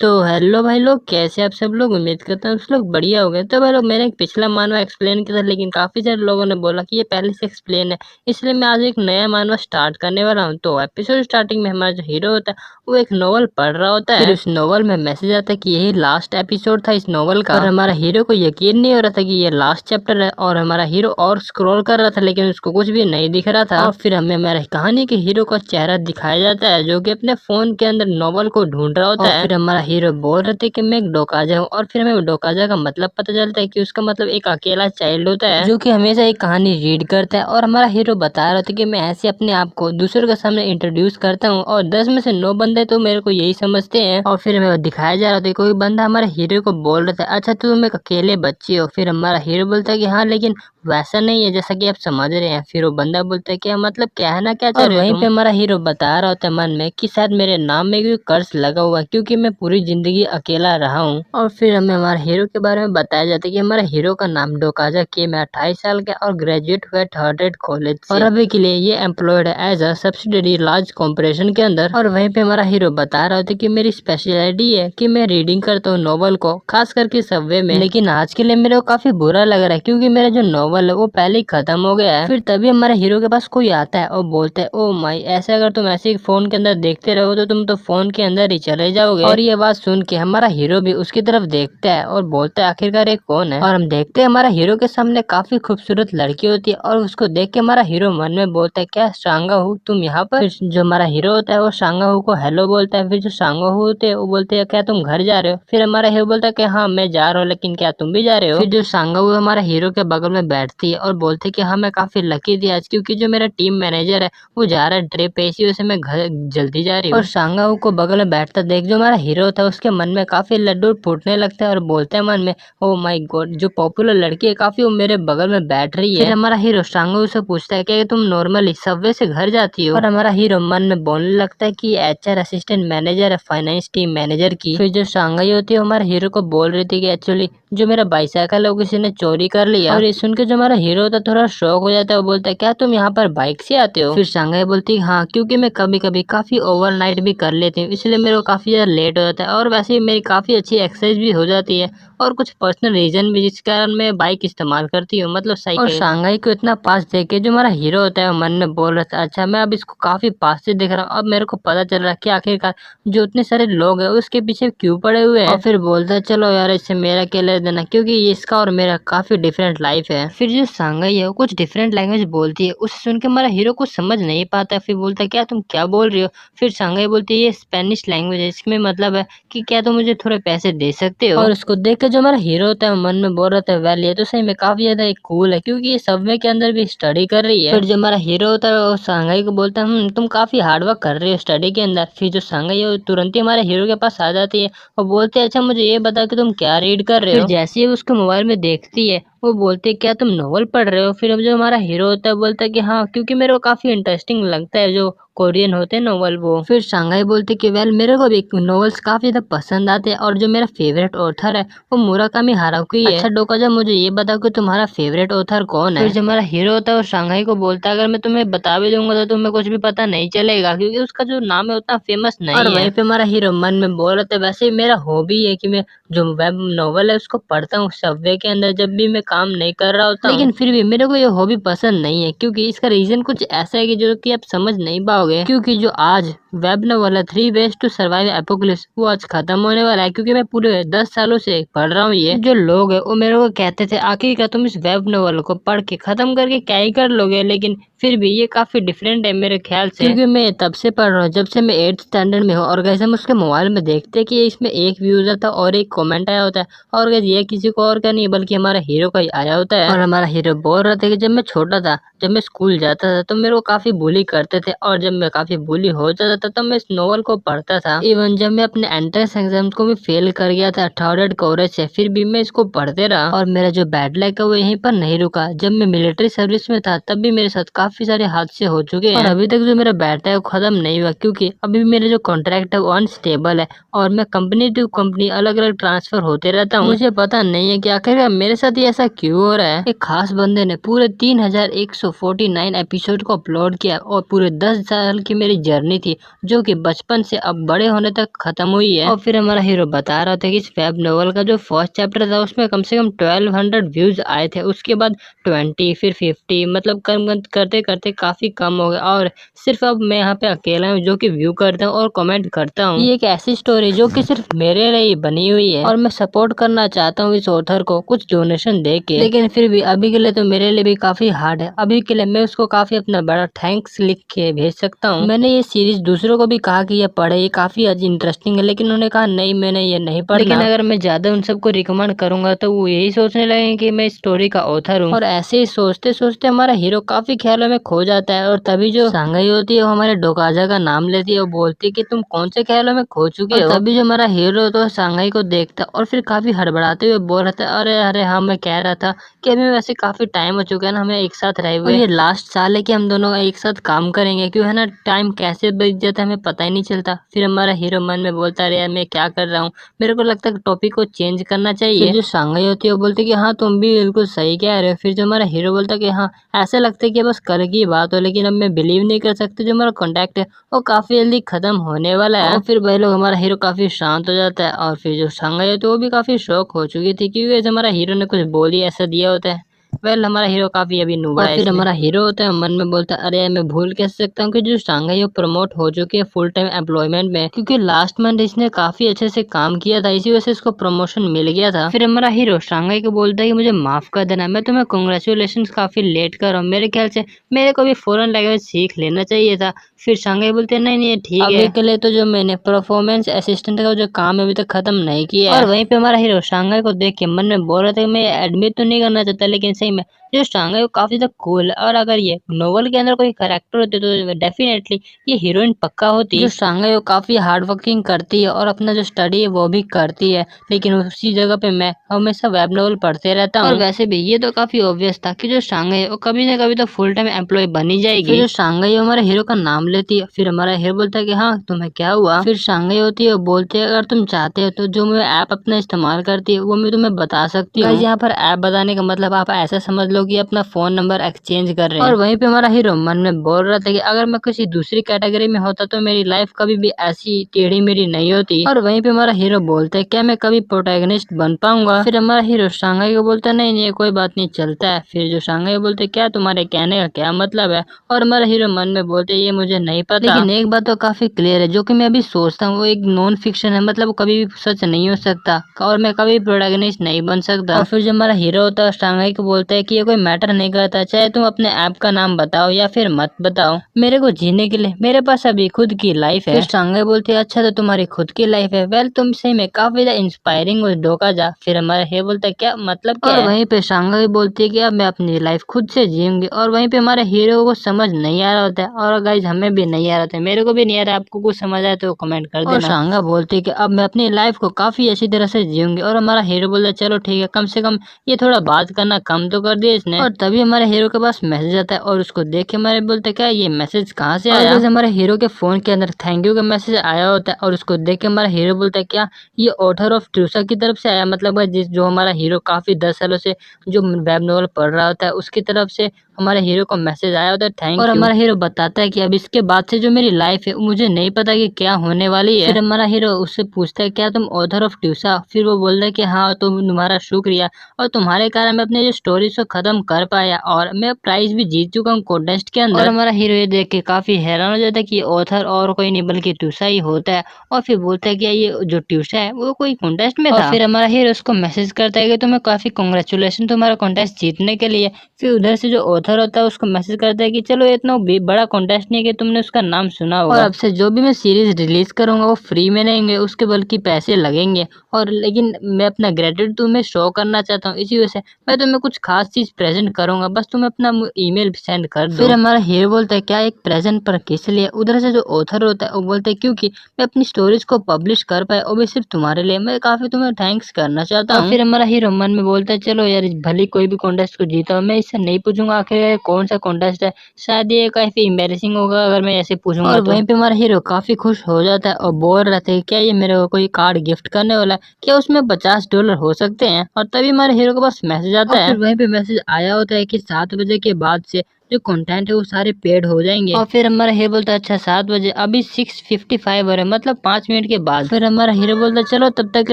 तो हेलो भाई लोग, कैसे आप सब लोग। उम्मीद करता हूँ सब लोग बढ़िया हो गए। तो भाई लोग, मैंने एक पिछला मानवा एक्सप्लेन किया था, लेकिन काफ़ी सारे लोगों ने बोला कि ये पहले से एक्सप्लेन है, इसलिए मैं आज एक नया मानवा स्टार्ट करने वाला हूँ। तो एपिसोड स्टार्टिंग में हमारा जो हीरो होता है वो एक नॉवल पढ़ रहा होता है। फिर उस नॉवल में मैसेज आता है कि यही लास्ट एपिसोड था इस नॉवल का, और हमारा हीरो को यकीन नहीं हो रहा था कि ये लास्ट चैप्टर है। और हमारा हीरो और स्क्रॉल कर रहा था, लेकिन उसको कुछ भी नहीं दिख रहा था। और फिर हमें हमारे कहानी के हीरो का चेहरा दिखाया जाता है, जो कि अपने फोन के अंदर नॉवल को ढूंढ रहा होता है। फिर हमारा हीरो बोल रहे थे कि मैं एक डोकाजा हूँ, और फिर हमें डोकाजा का मतलब पता चलता है कि उसका मतलब एक अकेला चाइल्ड होता है, जो कि हमेशा एक कहानी रीड करता है। और हमारा हीरो बता रहा था कि मैं ऐसे अपने आप को दूसरों के सामने इंट्रोड्यूस करता हूँ, और 10 में से 9 बंदे तो मेरे को यही समझते हैं। और फिर हमें दिखाया जा रहा था कोई बंदा हमारे हीरो को बोल रहा था, अच्छा तुम एक अकेले बच्चे हो। फिर हमारा हीरो बोलता है कि हाँ, लेकिन वैसा नहीं है जैसा कि आप समझ रहे हैं। फिर वो बंदा बोलता है क्या मतलब, कहना क्या चाह रहे हो। और वहीं पे हमारा हीरो बता रहा होता है मन में कि शायद मेरे नाम में कोई कर्ज लगा हुआ है, क्योंकि मैं पूरी जिंदगी अकेला रहा हूँ। और फिर हमें हमारे हीरो के बारे में बताया जाता है कि हमारा हीरो का नाम डोकाजा के मैं 28 साल का और ग्रेजुएट हुआ थर्ड रेट कॉलेज से, और अभी के लिए ये एम्प्लॉयड है as a subsidiary large corporation के अंदर। और वहीं पे हमारा हीरो बता रहा होता है कि मेरी स्पेशलिटी है कि मैं रीडिंग करता हूँ नॉवल को, खास करके सबवे में। लेकिन आज के लिए मेरे को काफी बुरा लग रहा है, क्योंकि मेरा जो नॉवल है वो पहले ही खत्म हो गया है। फिर तभी हमारे हीरो के पास कोई आता है और बोलता है, ओ माई, ऐसे अगर तुम ऐसे ही फोन के अंदर देखते रहो तो तुम तो फोन के अंदर ही चले जाओगे। और ये बात सुन के हमारा हीरो भी उसकी तरफ देखता है और बोलता है आखिरकार ये कौन है। और हम देखते हैं हमारा हीरो के सामने काफी खूबसूरत लड़की होती है, और उसको देख के हमारा हीरो मन में बोलता है, क्या शांगा हूँ तुम यहाँ पर। फिर जो हमारा हीरो होता है वो शांगा हूँ को हेलो बोलता है। फिर जो शांगा हूँ होते हैं वो बोलते हैं क्या तुम घर जा रहे हो। फिर हमारा हीरो बोलता है कि हाँ मैं जा रहा हूँ, लेकिन क्या तुम भी जा रहे हो। फिर जो शांगा हूँ हमारा हीरो के बगल में बैठती है और बोलती है कि हाँ मैं काफी लकी थी आज, क्योंकि जो मेरा टीम मैनेजर है वो जा रहा है ट्रिप पे, इसी वजह से मैं घर जल्दी जा रही हूँ। और शांगाऊ को बगल में बैठता देख जो हमारा हीरो होता है उसके मन में काफी लड्डू फूटने लगता है, और बोलता है मन में, ओ माय गॉड, जो पॉपुलर लड़की है काफी वो मेरे बगल में बैठ रही है। फिर हमारा हीरो शांगाऊ से पूछता है कि तुम नॉर्मली सबवे से घर जाती हो। और हमारा हीरो मन में बोलने लगता है कि एचआर असिस्टेंट मैनेजर है फाइनेंस टीम मैनेजर की। फिर जो शांगाई होती है हमारे हीरो को बोल रही थी कि एक्चुअली जो मेरा बाइसाइकिल है वो किसी ने चोरी कर लिया। और ये सुन के जो हमारा हीरो होता है थोड़ा शौक हो जाता है, वो बोलता है क्या तुम यहाँ पर बाइक से आते हो। फिर शांघाई बोलती है हाँ, क्योंकि मैं कभी कभी काफी ओवरनाइट भी कर लेती हूँ, इसलिए मेरे को काफी ज्यादा लेट हो जाता है, और वैसे ही मेरी काफी अच्छी एक्सरसाइज भी हो जाती है, और कुछ पर्सनल रीजन भी जिस कारण मैं बाइक इस्तेमाल करती हूँ, मतलब साइकिल। और शांघाई को इतना पास देख के जो हमारा हीरो होता है वो मन में बोल रहा था, अच्छा मैं अब इसको काफी पास से देख रहा हूँ, अब मेरे को पता चल रहा है कि आखिरकार जो इतने सारे लोग हैं उसके पीछे क्यों पड़े हुए हैं। और फिर बोलता है चलो यार इससे मेरा क्या ले देना, क्योंकि ये इसका और मेरा काफी डिफरेंट लाइफ है। फिर जो शांघाई है वो कुछ डिफरेंट लैंग्वेज बोलती है, उसे सुन के हमारा हीरो कुछ समझ नहीं पाता। फिर बोलता है क्या तुम क्या बोल रही हो। फिर शांघाई बोलती है ये स्पेनिश लैंग्वेज है, इसमें मतलब है कि क्या तुम मुझे थोड़े पैसे दे सकते हो। और उसको देख के जो हमारा हीरो होता है वो मन में बोल रहा था, वेल ये तो सही में काफी ज्यादा एक कूल है, क्योंकि ये सबवे के अंदर भी स्टडी कर रही है। फिर जो हमारा हीरो होता है वो शांघाई को बोलता है तुम काफी हार्डवर्क कर रहे हो स्टडी के अंदर। फिर जो शांघाई है वो तुरंत ही हमारे हीरो के पास आ जाती है और बोलते हैं अच्छा मुझे ये बता कि तुम क्या रीड कर रहे हो। फिर जैसे ही उसको मोबाइल में देखती है वो बोलते हैं क्या तुम नॉवल पढ़ रहे हो। फिर अब जो हमारा हीरो होता है बोलता है कि हाँ, क्योंकि मेरे को काफी इंटरेस्टिंग लगता है जो कोरियन होते हैं नॉवल वो। फिर शांघाई बोलते कि वेल मेरे को भी नॉवेल्स काफी ज्यादा पसंद आते हैं, और जो मेरा फेवरेट ऑथर है वो मुराकामी हारुकी है। अच्छा डोकाजा मुझे ये बताओ कि तुम्हारा फेवरेट ऑथर कौन है। फिर जो हमारा हीरो होता है वो शांघाई को बोलता है अगर मैं तुम्हें बता भी दूंगा तो तुम्हें कुछ भी पता नहीं चलेगा, क्योंकि उसका जो नाम है उतना फेमस नहीं है। और वहीं पे हमारा हीरो मन में बोल रहा था वैसे ही मेरा हॉबी है कि मैं जो वेब नॉवल है उसको पढ़ता हूँ सबवे के अंदर जब भी मैं काम नहीं कर रहा होता हूँ। लेकिन फिर भी मेरे को ये हॉबी पसंद नहीं है, क्योंकि इसका रीजन कुछ ऐसा है कि जो कि आप समझ नहीं पाओगे। क्योंकि जो आज वेब नॉवल है 3 वेज टू सर्वाइव एपोकलिप्स वो आज खत्म होने वाला है, क्योंकि मैं पूरे 10 सालों से पढ़ रहा हूँ। ये जो लोग है वो मेरे को कहते थे आखिरकार तुम इस वेब नॉवल को पढ़ के खत्म करके क्या ही कर लोगे, लेकिन फिर भी ये काफी डिफरेंट है मेरे ख्याल से, क्योंकि मैं तब से पढ़ रहा हूँ जब से मैं 8th स्टैंडर्ड में हूँ। और गैस हम उसके मोबाइल में देखते हैं कि इसमें एक व्यूजर था और एक कमेंट आया होता है, और गैस ये किसी को और का नहीं बल्कि हमारा हीरो का ही आया होता है। और हमारा हीरो बोल रहा था कि जब मैं छोटा था, जब मैं स्कूल जाता था तो मेरे को काफी बुली करते थे, और जब मैं काफी बुली हो जाता था तो मैं इस नॉवल को पढ़ता था। इवन जब मैं अपने एंट्रेंस एग्जाम को भी फेल कर गया था 3rd कवरेज से, फिर भी मैं इसको पढ़ते रहा। और मेरा जो बैड लक है वो यहीं पर नहीं रुका, जब मैं मिलिट्री सर्विस में था तब भी मेरे साथ काफी सारे हादसे हो चुके हैं, और अभी तक जो मेरा बैड है वो खत्म नहीं हुआ, क्योंकि अभी भी मेरा जो कॉन्ट्रैक्ट है वो अनस्टेबल है, और मैं कंपनी टू कंपनी अलग अलग ट्रांसफर होते रहता हूँ। मुझे पता नहीं है कि आखिर मेरे साथ ही ऐसा क्यों हो रहा है। एक खास बंदे ने पूरे 3149 एपिसोड को अपलोड किया, और पूरे 10 साल की मेरी जर्नी थी, जो कि बचपन से अब बड़े होने तक खत्म हुई है। और फिर हमारा हीरो बता रहा था कि इस वेब नॉवल का जो फर्स्ट चैप्टर था उसमें कम से कम 1200 व्यूज आए थे, उसके बाद 20, फिर 50, मतलब कम करते करते काफी कम हो गया और सिर्फ अब मैं यहाँ पे अकेला हूँ जो कि व्यू करता हूँ और कमेंट करता हूँ। ये एक ऐसी स्टोरी जो कि सिर्फ मेरे लिए ही बनी हुई है और मैं सपोर्ट करना चाहता हूँ इस ऑथर को कुछ डोनेशन दे के, लेकिन फिर भी अभी के लिए तो मेरे लिए भी काफी हार्ड है। अभी के लिए मैं उसको काफी अपना बड़ा थैंक्स लिख के भेज सकता हूँ। मैंने ये सीरीज दूसरों को भी कहा कि ये पढ़े, ये काफी इंटरेस्टिंग है, लेकिन उन्होंने कहा नहीं मैंने ये नहीं पढ़ना। लेकिन अगर मैं ज्यादा उन सबको रिकमेंड करूंगा तो वो यही सोचने लगेंगे कि मैं स्टोरी का ऑथर हूँ। और ऐसे ही सोचते सोचते हमारा हीरो काफी ख्यालों में खो जाता है और तभी जो सांघाई होती है वो हमारे डोकाजा का नाम लेती है और बोलती है कि तुम कौन से ख्यालों में खो चुके हो। तभी जो हमारा हीरो तो सांघाई को देखता और फिर काफी हड़बड़ाते हुए बोल रहा था, अरे अरे हाँ मैं कह रहा था कि हमें वैसे काफी टाइम हो चुका है ना हमें एक साथ रहे हुए, ये लास्ट साल है कि हम दोनों एक साथ काम करेंगे, क्यों है ना टाइम कैसे बीत जाता है हमें पता ही नहीं चलता। फिर हमारा हीरो मन में बोलता है, अरे यार मैं क्या कर रहा हूँ, मेरे को लगता है टॉपिक को चेंज करना चाहिए। फिर जो सांघाई होती है वो बोलती है कि हाँ तुम भी बिल्कुल सही कह रहे हो। फिर जो हमारा हीरो बोलता है कि हाँ ऐसा लगता है कि बस कल की बात हो, लेकिन अब मैं बिलीव नहीं कर सकता जो हमारा कॉन्टैक्ट है वो काफी जल्दी खत्म होने वाला है। और फिर वही लोग हमारा हीरो काफी शांत हो जाता है और फिर जो सांघाई होती है वो भी काफी शौक हो चुकी थी क्योंकि हमारा हीरो ने कुछ बोल ही ऐसा दिया होता है। हमारा हीरो काफी अभी नुबड़ा है। फिर हमारा हीरो होता है मन में बोलता है, अरे मैं भूल कैसे सकता हूँ कि जो सांघाई वो प्रमोट हो चुकी है फुल टाइम एम्प्लॉयमेंट में, क्योंकि लास्ट मंथ इसने काफी अच्छे से काम किया था, इसी वजह से इसको प्रमोशन मिल गया था। फिर हमारा हीरो सांघाई को बोलता है कि मुझे माफ कर देना, मैं तुम्हें कांग्रेचुलेशन काफी लेट कर रहा हूँ, मेरे ख्याल से मेरे को भी फॉरेन लैंग्वेज सीख लेना चाहिए था। फिर सांघाई बोलते हैं नहीं नहीं ठीक है, अभी के लिए तो जो मैंने परफॉर्मेंस असिस्टेंट का जो काम है अभी तक खत्म नहीं किया है। और वहीं पे हमारा हीरो सांघाई को देख के मन में बोल रहा था कि मैं एडमिट तो नहीं करना चाहता, लेकिन सही में जो सांघाई वो काफी ज्यादा कूल है और अगर ये नोवेल के अंदर कोई कैरेक्टर होती तो डेफिनेटली ये हीरोइन पक्का होती। जो सांघाई वो काफी हार्ड वर्किंग करती है और अपना जो स्टडी है वो भी करती है, लेकिन उसी जगह पे मैं हमेशा वेब नोवेल पढ़ते रहता हूँ। और वैसे भी ये तो काफी ऑब्वियस था कि जो सांघाई है वो कभी ना कभी तो फुल टाइम एम्प्लॉय बनी जाएगी। फिर जो सांघाई हमारे हीरो का नाम लेती है, फिर हमारा हीरो बोलता है कि हाँ तुम्हें क्या हुआ। फिर सांघाई होती है बोलती है अगर तुम चाहते हो तो जो मैं ऐप अपना इस्तेमाल करती है वो मैं तुम्हें बता सकती हूँ। यहाँ पर ऐप बताने का मतलब आप ऐसा समझ लो कि अपना फोन नंबर एक्सचेंज कर रहे हैं। और वहीं पे हमारा हीरो मन में बोल रहा था कि अगर मैं किसी दूसरी कैटेगरी में होता तो मेरी लाइफ कभी भी ऐसी टेढ़ी मेढ़ी नहीं होती। और वहीं पे हमारा हीरो बोलता है क्या मैं कभी प्रोटैगनिस्ट बन पाऊंगा। फिर हमारा हीरो सांघाई को बोलता है नहीं नहीं कोई बात नहीं चलता है। फिर जो सांघाई बोलते है क्या तुम्हारे कहने का क्या मतलब है। और हमारा हीरो मन में बोलते ये मुझे नहीं पता, लेकिन एक बात तो काफी क्लियर है जो कि मैं अभी सोचता हूँ वो एक नॉन फिक्शन है, मतलब कभी भी सच नहीं हो सकता और मैं कभी प्रोटैगनिस्ट नहीं बन सकता। और फिर जो हमारा हीरो होता है सांघाई को बोलता है कि ये कोई मैटर नहीं करता, चाहे तुम अपने ऐप का नाम बताओ या फिर मत बताओ, मेरे को जीने के लिए मेरे पास अभी खुद की लाइफ है। फिर सांघाई बोलती है अच्छा तो तुम्हारी खुद की लाइफ है, वेल तुम सही में काफी ज्यादा इंस्पायरिंग और धोखा जा। फिर हमारा हीरो बोलता है क्या मतलब क्या है? और वहीं पे सांघाई बोलती है कि अब मैं अपनी लाइफ खुद से जीऊंगी। और वहीं पे हमारे हीरो को समझ नहीं आ रहा होता है और गाइज हमें भी नहीं आ रहा था, मेरे को भी नहीं आ रहा, आपको कुछ समझ आए तो कमेंट कर देना। और सांघा बोलती है कि अब मैं अपनी लाइफ को काफी अच्छी तरह से जीऊंगी। और हमारा हीरो बोलता है चलो ठीक है कम से कम ये थोड़ा बात करना कम तो कर दिया इसने। और तभी हमारे हीरो के पास मैसेज आता है और उसको देख के हमारे बोलते क्या ये मैसेज कहाँ से आया। हमारे हीरो के फोन के अंदर थैंक यू का मैसेज आया होता है और उसको देख के हमारा हीरो बोलता है क्या ये ऑथर ऑफ ट्रूसा की तरफ से आया, मतलब जिस जो हमारा हीरो काफी 10 सालों से जो वेब नॉवल पढ़ रहा होता है उसकी तरफ से हमारे हीरो को मैसेज आया होता है थैंक यू। और हमारा हीरो बताता है कि अब इसके बाद से जो मेरी लाइफ है मुझे नहीं पता कि क्या होने वाली है। फिर हमारा हीरो उससे पूछता है क्या तुम ऑथर ऑफ ट्यूसा। फिर वो बोलता है कि हाँ तुम्हारा शुक्रिया और तुम्हारे कारण मैं अपने जो स्टोरीज को खत्म कर पाया और मैं प्राइज भी जीत चुका हूँ कॉन्टेस्ट के अंदर। और हमारा हीरो ये देख के काफी हैरान हो जाता है कि ऑथर और कोई नहीं बल्कि ट्यूसा ही होता है। और फिर बोलता है कि ये जो ट्यूसा है वो कोई कॉन्टेस्ट में था। और फिर हमारा हीरो उसको मैसेज करता है कि तुम्हें काफी कांग्रेचुलेशन तुम्हारा कॉन्टेस्ट जीतने के लिए। फिर उधर से जो ऑथर होता है उसको मैसेज करता है कि चलो इतना बड़ा कॉन्टेस्ट नहीं है कि तुमने उसका नाम सुना होगा और अब से जो भी मैं सीरीज रिलीज करूंगा वो फ्री में नहीं होंगे, उसके बल्कि पैसे लगेंगे। और लेकिन मैं अपना ग्रेटिट्यूड तुम्हें शो करना चाहता हूँ, इसी वजह से मैं तुम्हें कुछ खास चीज प्रेजेंट करूंगा, बस तुम्हें अपना ईमेल सेंड कर दो। फिर हमारा हीरो बोलता है क्या एक प्रेजेंट पर किस लिए। उधर से जो ऑथर होता है वो बोलता है क्योंकि मैं अपनी स्टोरीज को पब्लिश कर पाया और भी सिर्फ तुम्हारे लिए, मैं काफी तुम्हें थैंक्स करना चाहता हूँ। फिर हमारा हीरो मन में बोलता है चलो यार भले कोई भी कॉन्टेस्ट को जीता हो मैं इससे नहीं पूछूंगा आखिर ये कौन सा कॉन्टेस्ट है, शायद ये काफी एम्बेरसिंग होगा अगर मैं ऐसे पूछूंगा। और वहीं पे हमारा हीरो काफी खुश हो जाता है और बोल रहा था क्या ये मेरे को कोई कार्ड गिफ्ट करने वाला है, क्या उसमें $50 हो सकते हैं। और तभी हमारे हीरो के पास मैसेज आता है। फिर वहीं पे मैसेज आया होता है कि 7 बजे के बाद से जो कंटेंट है वो सारे पेड हो जाएंगे। और फिर हमारा हीरो बोलता है अच्छा 7 बजे, अभी 6:55 हो रहे हैं, मतलब 5 मिनट के बाद। फिर हमारा हीरो बोलता है चलो तब तक के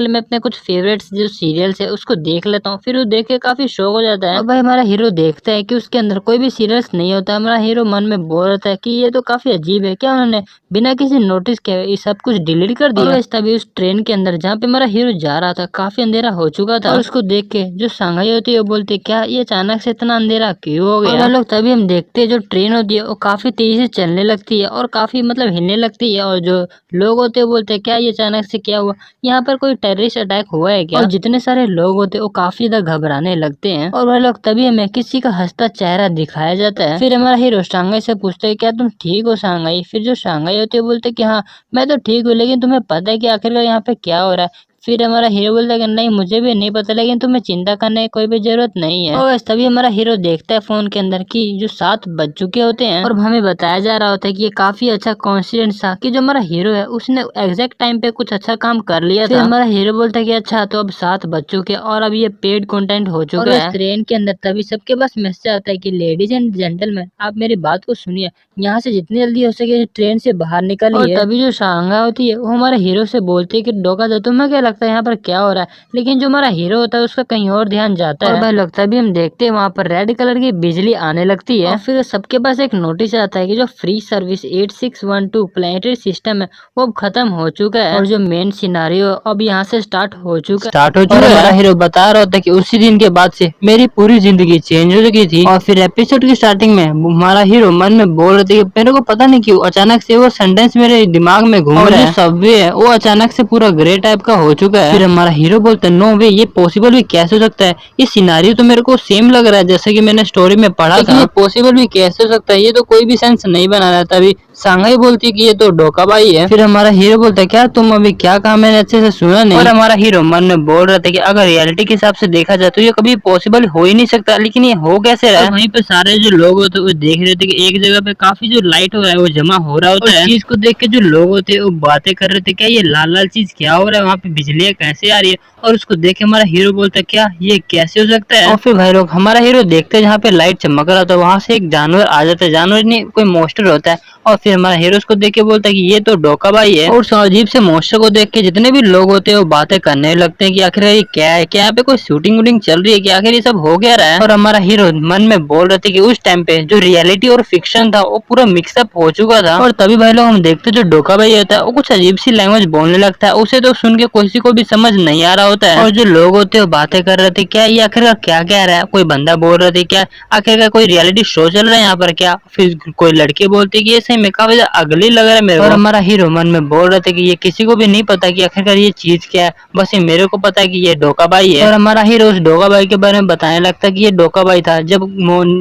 लिए मैं अपने कुछ फेवरेट्स जो सीरियल्स है उसको देख लेता हूँ। फिर वो देख के काफी शौक हो जाता है। और भाई हमारा हीरो देखता है कि उसके अंदर कोई भी सीरियल्स नहीं होता। हमारा हीरो मन में बोल रहा था कि ये तो काफी अजीब है, क्या उन्होंने बिना किसी नोटिस के ये सब कुछ डिलीट कर दिया। और तभी उस ट्रेन के अंदर जहाँ पे हमारा हीरो जा रहा था काफी अंधेरा हो चुका था। और उसको देख के जो सांघाई होती है वो बोलते क्या ये अचानक से इतना अंधेरा क्यों हो गया। और लोग तभी हम देखते हैं जो ट्रेन होती है वो काफी तेजी से चलने लगती है और काफी मतलब हिलने लगती है। और जो लोग होते हैं बोलते हैं क्या ये अचानक से क्या हुआ, यहाँ पर कोई टेररिस्ट अटैक हुआ है क्या। और जितने सारे लोग होते हैं वो काफी ज्यादा घबराने लगते हैं। और वह लोग तभी हमें किसी का हंसता चेहरा दिखाया जाता है। फिर हमारा हीरो सांघाई से पूछता है क्या तुम ठीक हो सांघाई। फिर जो सांघाई होती है बोलते कि हाँ मैं तो ठीक हूँ, लेकिन तुम्हें पता है कि आखिरकार यहाँ पे क्या हो रहा है। फिर हमारा हीरो बोलता है कि नहीं मुझे भी नहीं पता, लेकिन तुम्हें चिंता करने की कोई भी जरूरत नहीं है। और बस तभी हमारा हीरो देखता है फोन के अंदर कि जो 7 बज चुके होते हैं। और हमें बताया जा रहा होता है कि ये काफी अच्छा कॉन्फिडेंस था कि जो हमारा हीरो है उसने एग्जैक्ट टाइम पे कुछ अच्छा काम कर लिया था। हमारा हीरो बोलता है कि अच्छा तो अब 7 बज चुके और अब ये पेड कंटेंट हो चुका है। ट्रेन के अंदर तभी सबके पास मैसेज आता है कि लेडीज एंड जेंटलमैन आप मेरी बात को सुनिए, यहाँ से जितनी जल्दी हो सके ट्रेन से बाहर निकलिए। और तभी जो सांगा होती है वो हमारे हीरो से बोलती है कि डोका दो, तुम्हें क्या लगता है यहाँ पर क्या हो रहा है। लेकिन जो हमारा हीरो होता है उसका कहीं और ध्यान जाता है। और भाई लगता है भी हम देखते हैं वहाँ पर रेड कलर की बिजली आने लगती है। और फिर सबके पास एक नोटिस आता है कि जो फ्री सर्विस 8612 प्लेनेटरी सिस्टम है वो अब खत्म हो चुका है। और जो मेन सिनारियो अब यहाँ से स्टार्ट हो चुका है। हमारा हीरो बता रहा होता है कि उसी दिन के बाद से मेरी पूरी जिंदगी चेंज हो चुकी थी। और फिर एपिसोड की स्टार्टिंग में हमारा हीरो मन में बोल रहे थे कि मेरे को पता नहीं क्यों अचानक से वो सेंटेंस मेरे दिमाग में घूम रहा है। सबवे है वो अचानक से पूरा ग्रे टाइप का हो चुका है। फिर हमारा हीरो बोलता है नो वे, ये पॉसिबल भी कैसे हो सकता है, ये सिनारियो तो मेरे को सेम लग रहा है जैसे कि मैंने स्टोरी में पढ़ा था। ये पॉसिबल भी कैसे हो सकता है, ये तो कोई भी सेंस नहीं बना रहा था। अभी सांघाई बोलती है कि ये तो डोकाबाई है। फिर हमारा हीरो बोलता है क्या तुम अभी क्या कहा, मैंने अच्छे से सुना नहीं। और हमारा हीरो मन में बोल रहा था कि अगर रियलिटी के हिसाब से देखा जाए तो ये कभी पॉसिबल हो ही नहीं सकता, लेकिन ये हो कैसे रहा है। वहीं पे सारे जो लोग होते हैं वो देख रहे थे कि एक जगह पे काफी जो लाइट हो रहा है वो जमा हो रहा होता है। इस चीज को देख के जो लोग होते हैं वो बातें कर रहे थे क्या ये लाल लाल चीज क्या हो रहा है, वहाँ पे बिजली कैसे आ रही है। और उसको देख के हमारा हीरो बोलता है क्या ये कैसे हो सकता है। और फिर भाई लोग हमारा हीरो देखते हैं जहाँ पे लाइट चमक रहा था वहां से एक जानवर आ जाता है, जानवर नहीं कोई मोस्टर होता है। और फिर हमारा हीरो उसको देख के बोलता है कि ये तो डोकाबाई है। और उस अजीब से मोस्टर को देख के जितने भी लोग होते हैं वो बातें करने लगते हैं कि आखिर ये क्या है, क्या यहाँ पे कोई शूटिंग वूटिंग चल रही है, कि आखिर ये सब हो क्या रहा है। और हमारा हीरो मन में बोल रहे थे कि उस टाइम पे जो रियलिटी और फिक्शन था वो पूरा मिक्सअप हो चुका था। और तभी भाई लोग हम देखते जो डोकाबाई होता है वो कुछ अजीब सी लैंग्वेज बोलने लगता है, उसे तो सुन के किसी को भी समझ नहीं आ रहा होता है। और जो लोग होते हैं वो बातें कर रहे थे क्या ये आखिरकार क्या कह रहा है, कोई बंदा बोल रहे थे क्या आखिरकार कोई रियलिटी शो चल रहा है यहाँ पर क्या। फिर कोई लड़के बोलते कि ये सही में काफी अगली लग रहा है मेरे को। और हमारा हीरो मन में बोल रहे थे कि ये किसी को भी नहीं पता कि आखिरकार ये चीज क्या है, बस ये मेरे को पता है कि ये डोकाबाई है। और हमारा हीरो उस डोकाबाई के बारे में बताने लगता है कि ये डोकाबाई था जब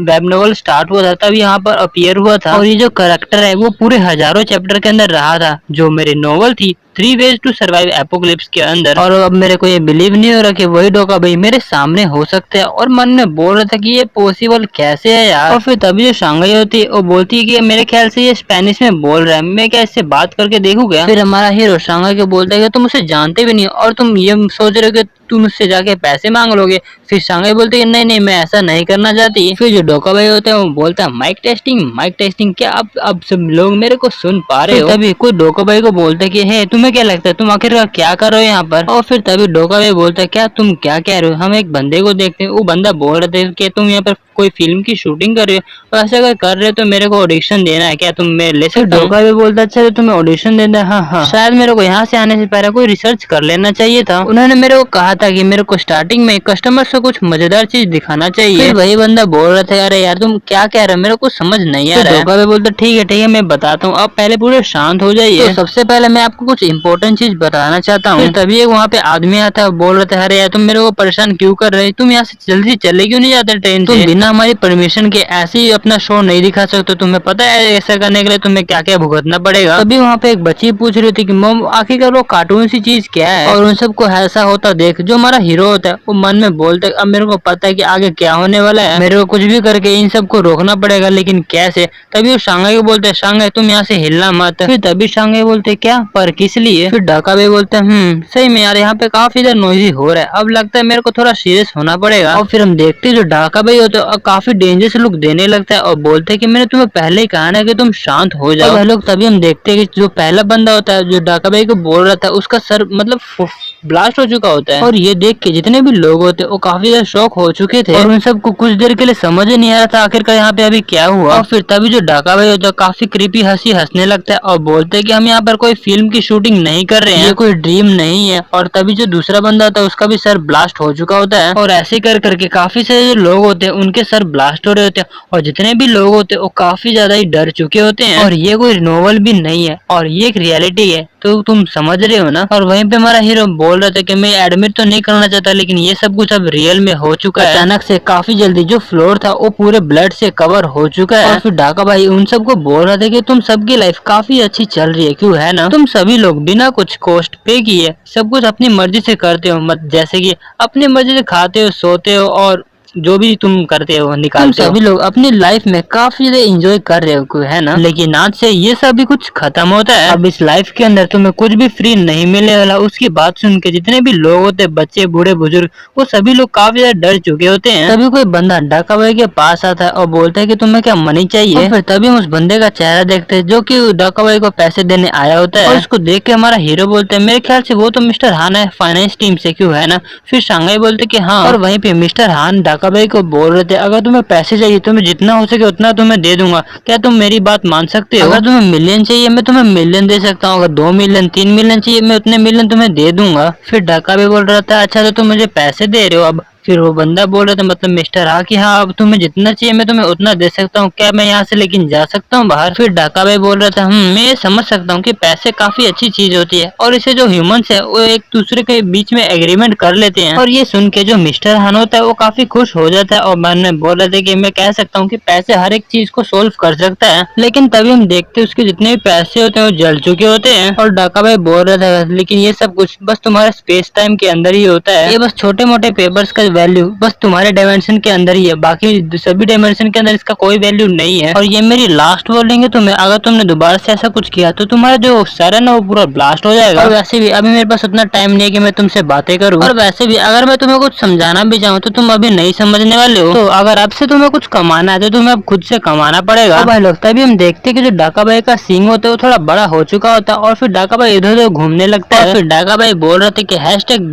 वेब नॉवल स्टार्ट हुआ था तब यहाँ पर अपीयर हुआ था। और ये जो करेक्टर है वो पूरे हजारों चैप्टर के अंदर रहा था जो मेरी नॉवल थी 3 वेज टू सर्वाइव एपोक्लिप्स के अंदर। और अब मेरे को ये बिलीव नहीं हो रहा कि वही डोकाबाई मेरे सामने हो सकते हैं। और मन में बोल रहा था कि ये पॉसिबल कैसे है यार। और फिर तभी जो सांघाई होती है वो बोलती है कि मेरे ख्याल से ये स्पेनिश में बोल रहा है, मैं क्या इससे बात करके देखूं क्या। फिर हमारा हीरो सांघाई को बोलता है कि तुम उसे जानते भी नहीं और तुम ये सोच रहे हो कि तुम उससे जाके पैसे मांग लोगे। फिर सांघाई बोलती है नहीं नहीं मैं ऐसा नहीं करना चाहती। फिर जो डोकाबाई होता है वो बोलता है माइक टेस्टिंग क्या अब सब लोग मेरे को सुन पा रहे हो। तभी कोई डोकाबाई को बोलता है कि हे तुम्हें क्या लगता है तुम आखिर क्या कर रहे हो यहाँ पर। और फिर तभी डोकाबाई बोलता है क्या तुम क्या कह रहे हो, हम एक बंदे को देखते हैं, वो बंदा बोल रहे थे कि तुम यहाँ पर कोई फिल्म की शूटिंग कर रहे हो, ऐसा अगर कर रहे हो तो मेरे को ऑडिशन देना है क्या, तुम मैं ले सकता हूँ। डोकाबाई बोलता है अच्छा तो तुम्हें ऑडिशन देना है, हाँ हाँ शायद मेरे को यहाँ से आने से पहले कोई रिसर्च कर लेना चाहिए था। उन्होंने मेरे को कहा था कि मेरे को स्टार्टिंग में कस्टमर से कुछ मजेदार चीज दिखाना चाहिए। फिर वही बंदा बोल रहा था अरे यार तुम क्या कह रहे हो मेरे को समझ नहीं आ रहा है। डोकाबाई बोलता ठीक है मैं बताता हूँ, आप पहले पूरे शांत हो जाइए। तो सबसे पहले मैं आपको कुछ इंपॉर्टेंट चीज बताना चाहता हूँ। तभी एक वहाँ पे आदमी आता है बोल रहा था अरे यार तुम मेरे को परेशान क्यों कर रहे हो, तुम यहाँ से जल्दी चले क्यों नहीं जाते ट्रेन से, तुम बिना हमारी परमिशन के ऐसे ही अपना शो नहीं दिखा सकते, तुम्हें पता है ऐसा करने के लिए तुम्हें क्या क्या भुगतना पड़ेगा। तभी वहाँ पे एक बच्ची पूछ रही थी कि मम आखिरकार वो कार्टून सी चीज क्या है। और उन सबको ऐसा होता देख जो हमारा हीरो होता है वो मन में बोलता है अब मेरे को पता है कि आगे क्या होने वाला है, मेरे को कुछ भी करके इन सबको रोकना पड़ेगा, लेकिन कैसे। तभी वो शांघाई को बोलते हैं शांघाई तुम यहाँ से हिलना मत। फिर तभी शांघाई बोलते क्या पर किस लिए। फिर डोकाबाई बोलते हैं सही में यार यहाँ पे काफी ज्यादा नॉइजी हो रहा है, अब लगता है मेरे को थोड़ा सीरियस होना पड़ेगा। और फिर हम देखते जो डोकाबाई होते काफी डेंजरस लुक देने लगता है और बोलते हैं कि मैंने तुम्हें पहले ही कहा ना कि तुम शांत हो जाओ। वह लोग तभी हम देखते हैं कि जो पहला बंदा होता है जो डाका भाई को बोल रहा था उसका सर मतलब ब्लास्ट हो चुका होता है। और ये देख के जितने भी लोग होते वो काफी ज्यादा शॉक हो चुके थे और उन सबको कुछ देर के लिए समझ ही नहीं आ रहा था आखिरकार यहाँ पे अभी क्या हुआ। और फिर तभी जो डाका भाई होता है काफी क्रीपी हंसी हंसने लगता है और बोलते हैं कि हम यहाँ पर कोई फिल्म की शूटिंग नहीं कर रहे हैं, ये कोई ड्रीम नहीं है। और तभी जो दूसरा बंदा होता है उसका भी सर ब्लास्ट हो चुका होता है और ऐसे कर करके काफी सारे जो लोग होते हैं उनके सर ब्लास्ट हो रहे होते हैं और जितने भी लोग होते हैं वो काफी ज्यादा ही डर चुके होते हैं। और ये कोई नोवेल भी नहीं है और ये एक रियलिटी है, तो तुम समझ रहे हो ना। और वहीं पे हमारा हीरो बोल रहा था कि मैं एडमिट तो नहीं करना चाहता लेकिन ये सब कुछ अब रियल में हो चुका है। अचानक से काफी जल्दी जो फ्लोर था वो पूरे ब्लड से कवर हो चुका है और फिर डाका भाई उन सबको बोल रहा था कि तुम सबकी लाइफ काफी अच्छी चल रही है, क्यों है ना। तुम सभी लोग बिना कुछ कॉस्ट पे किए सब कुछ अपनी मर्जी से करते हो, मत जैसे कि अपनी मर्जी से खाते हो, सोते हो और जो भी तुम करते हो निकालते हो। सभी लोग अपनी लाइफ में काफी ज्यादा एंजॉय कर रहे हो, है ना। लेकिन आज से ये सब भी कुछ खत्म होता है। अब इस लाइफ के अंदर तुम्हें कुछ भी फ्री नहीं मिलने वाला। उसकी बात सुन के जितने भी लोग होते हैं, बच्चे बूढ़े बुजुर्ग, वो सभी लोग काफी ज्यादा डर चुके होते हैं। तभी कोई बंदा डाका भाई के पास आता है और बोलता है कि तुम्हें क्या मनी चाहिए। और फिर तभी हम उस बंदे का चेहरा देखते हैं जो कि डाका भाई को पैसे देने आया होता है। और उसको देख के हमारा हीरो बोलते हैं मेरे ख्याल से वो तो मिस्टर हान है फाइनेंस टीम से, क्यों है ना। फिर शांघाई बोलते कि हाँ। और वहीं पे मिस्टर हान डाका भाई को बोल रहे थे अगर तुम्हें पैसे चाहिए तो मैं जितना हो सके उतना तुम्हें दे दूंगा, क्या तुम मेरी बात मान सकते हो। अगर तुम्हें मिलियन चाहिए मैं तुम्हें मिलियन दे सकता हूँ, अगर 2 मिलियन 3 मिलियन चाहिए मैं उतने मिलियन तुम्हें दे दूंगा। फिर डाका भी बोल रहा था अच्छा तो तुम मुझे पैसे दे रहे हो। अब फिर वो बंदा बोल रहा था मतलब मिस्टर हाँ कि हाँ अब तुम्हें जितना चाहिए मैं तुम्हें उतना दे सकता हूँ, क्या मैं यहाँ से लेकिन जा सकता हूँ बाहर। फिर डाका भाई बोल रहा था मैं ये समझ सकता हूँ कि पैसे काफी अच्छी चीज होती है और इसे जो ह्यूमंस है वो एक दूसरे के बीच में एग्रीमेंट कर लेते हैं। और ये सुन के जो मिस्टर हान होता है वो काफी खुश हो जाता है और मन में बोल रहे थे कि मैं कह सकता हूँ कि पैसे हर एक चीज को सोल्व कर सकता है। लेकिन तभी हम देखते हैं उसके जितने भी पैसे होते हैं वो जल चुके होते हैं। और डाका भाई बोल रहा था लेकिन ये सब कुछ बस तुम्हारे स्पेस टाइम के अंदर ही होता है, ये बस छोटे मोटे पेपर्स का वैल्यू बस तुम्हारे डायमेंशन के अंदर ही है, बाकी सभी डायमेंशन के अंदर इसका कोई वैल्यू नहीं है। और ये मेरी लास्ट वार्निंग है तुम्हें, अगर तुमने दोबारा से ऐसा कुछ किया तो तुम्हारा जो सर है ना वो पूरा ब्लास्ट हो जाएगा। और वैसे भी अभी मेरे पास उतना टाइम नहीं है कि मैं तुमसे बातें करूं। और वैसे भी अगर मैं तुम्हें कुछ समझाना भी चाहूँ तो तुम अभी नहीं समझने वाले हो, तो अगर अब से तुम्हें कुछ कमाना है तो तुम्हें अब खुद से कमाना पड़ेगा। भाई लोग तभी हम देखते हैं कि जो डाका भाई का सींग होता है वो थोड़ा बड़ा हो चुका होता है और फिर डाका भाई इधर उधर घूमने लगता है। फिर डाका भाई बोल रहे थे कि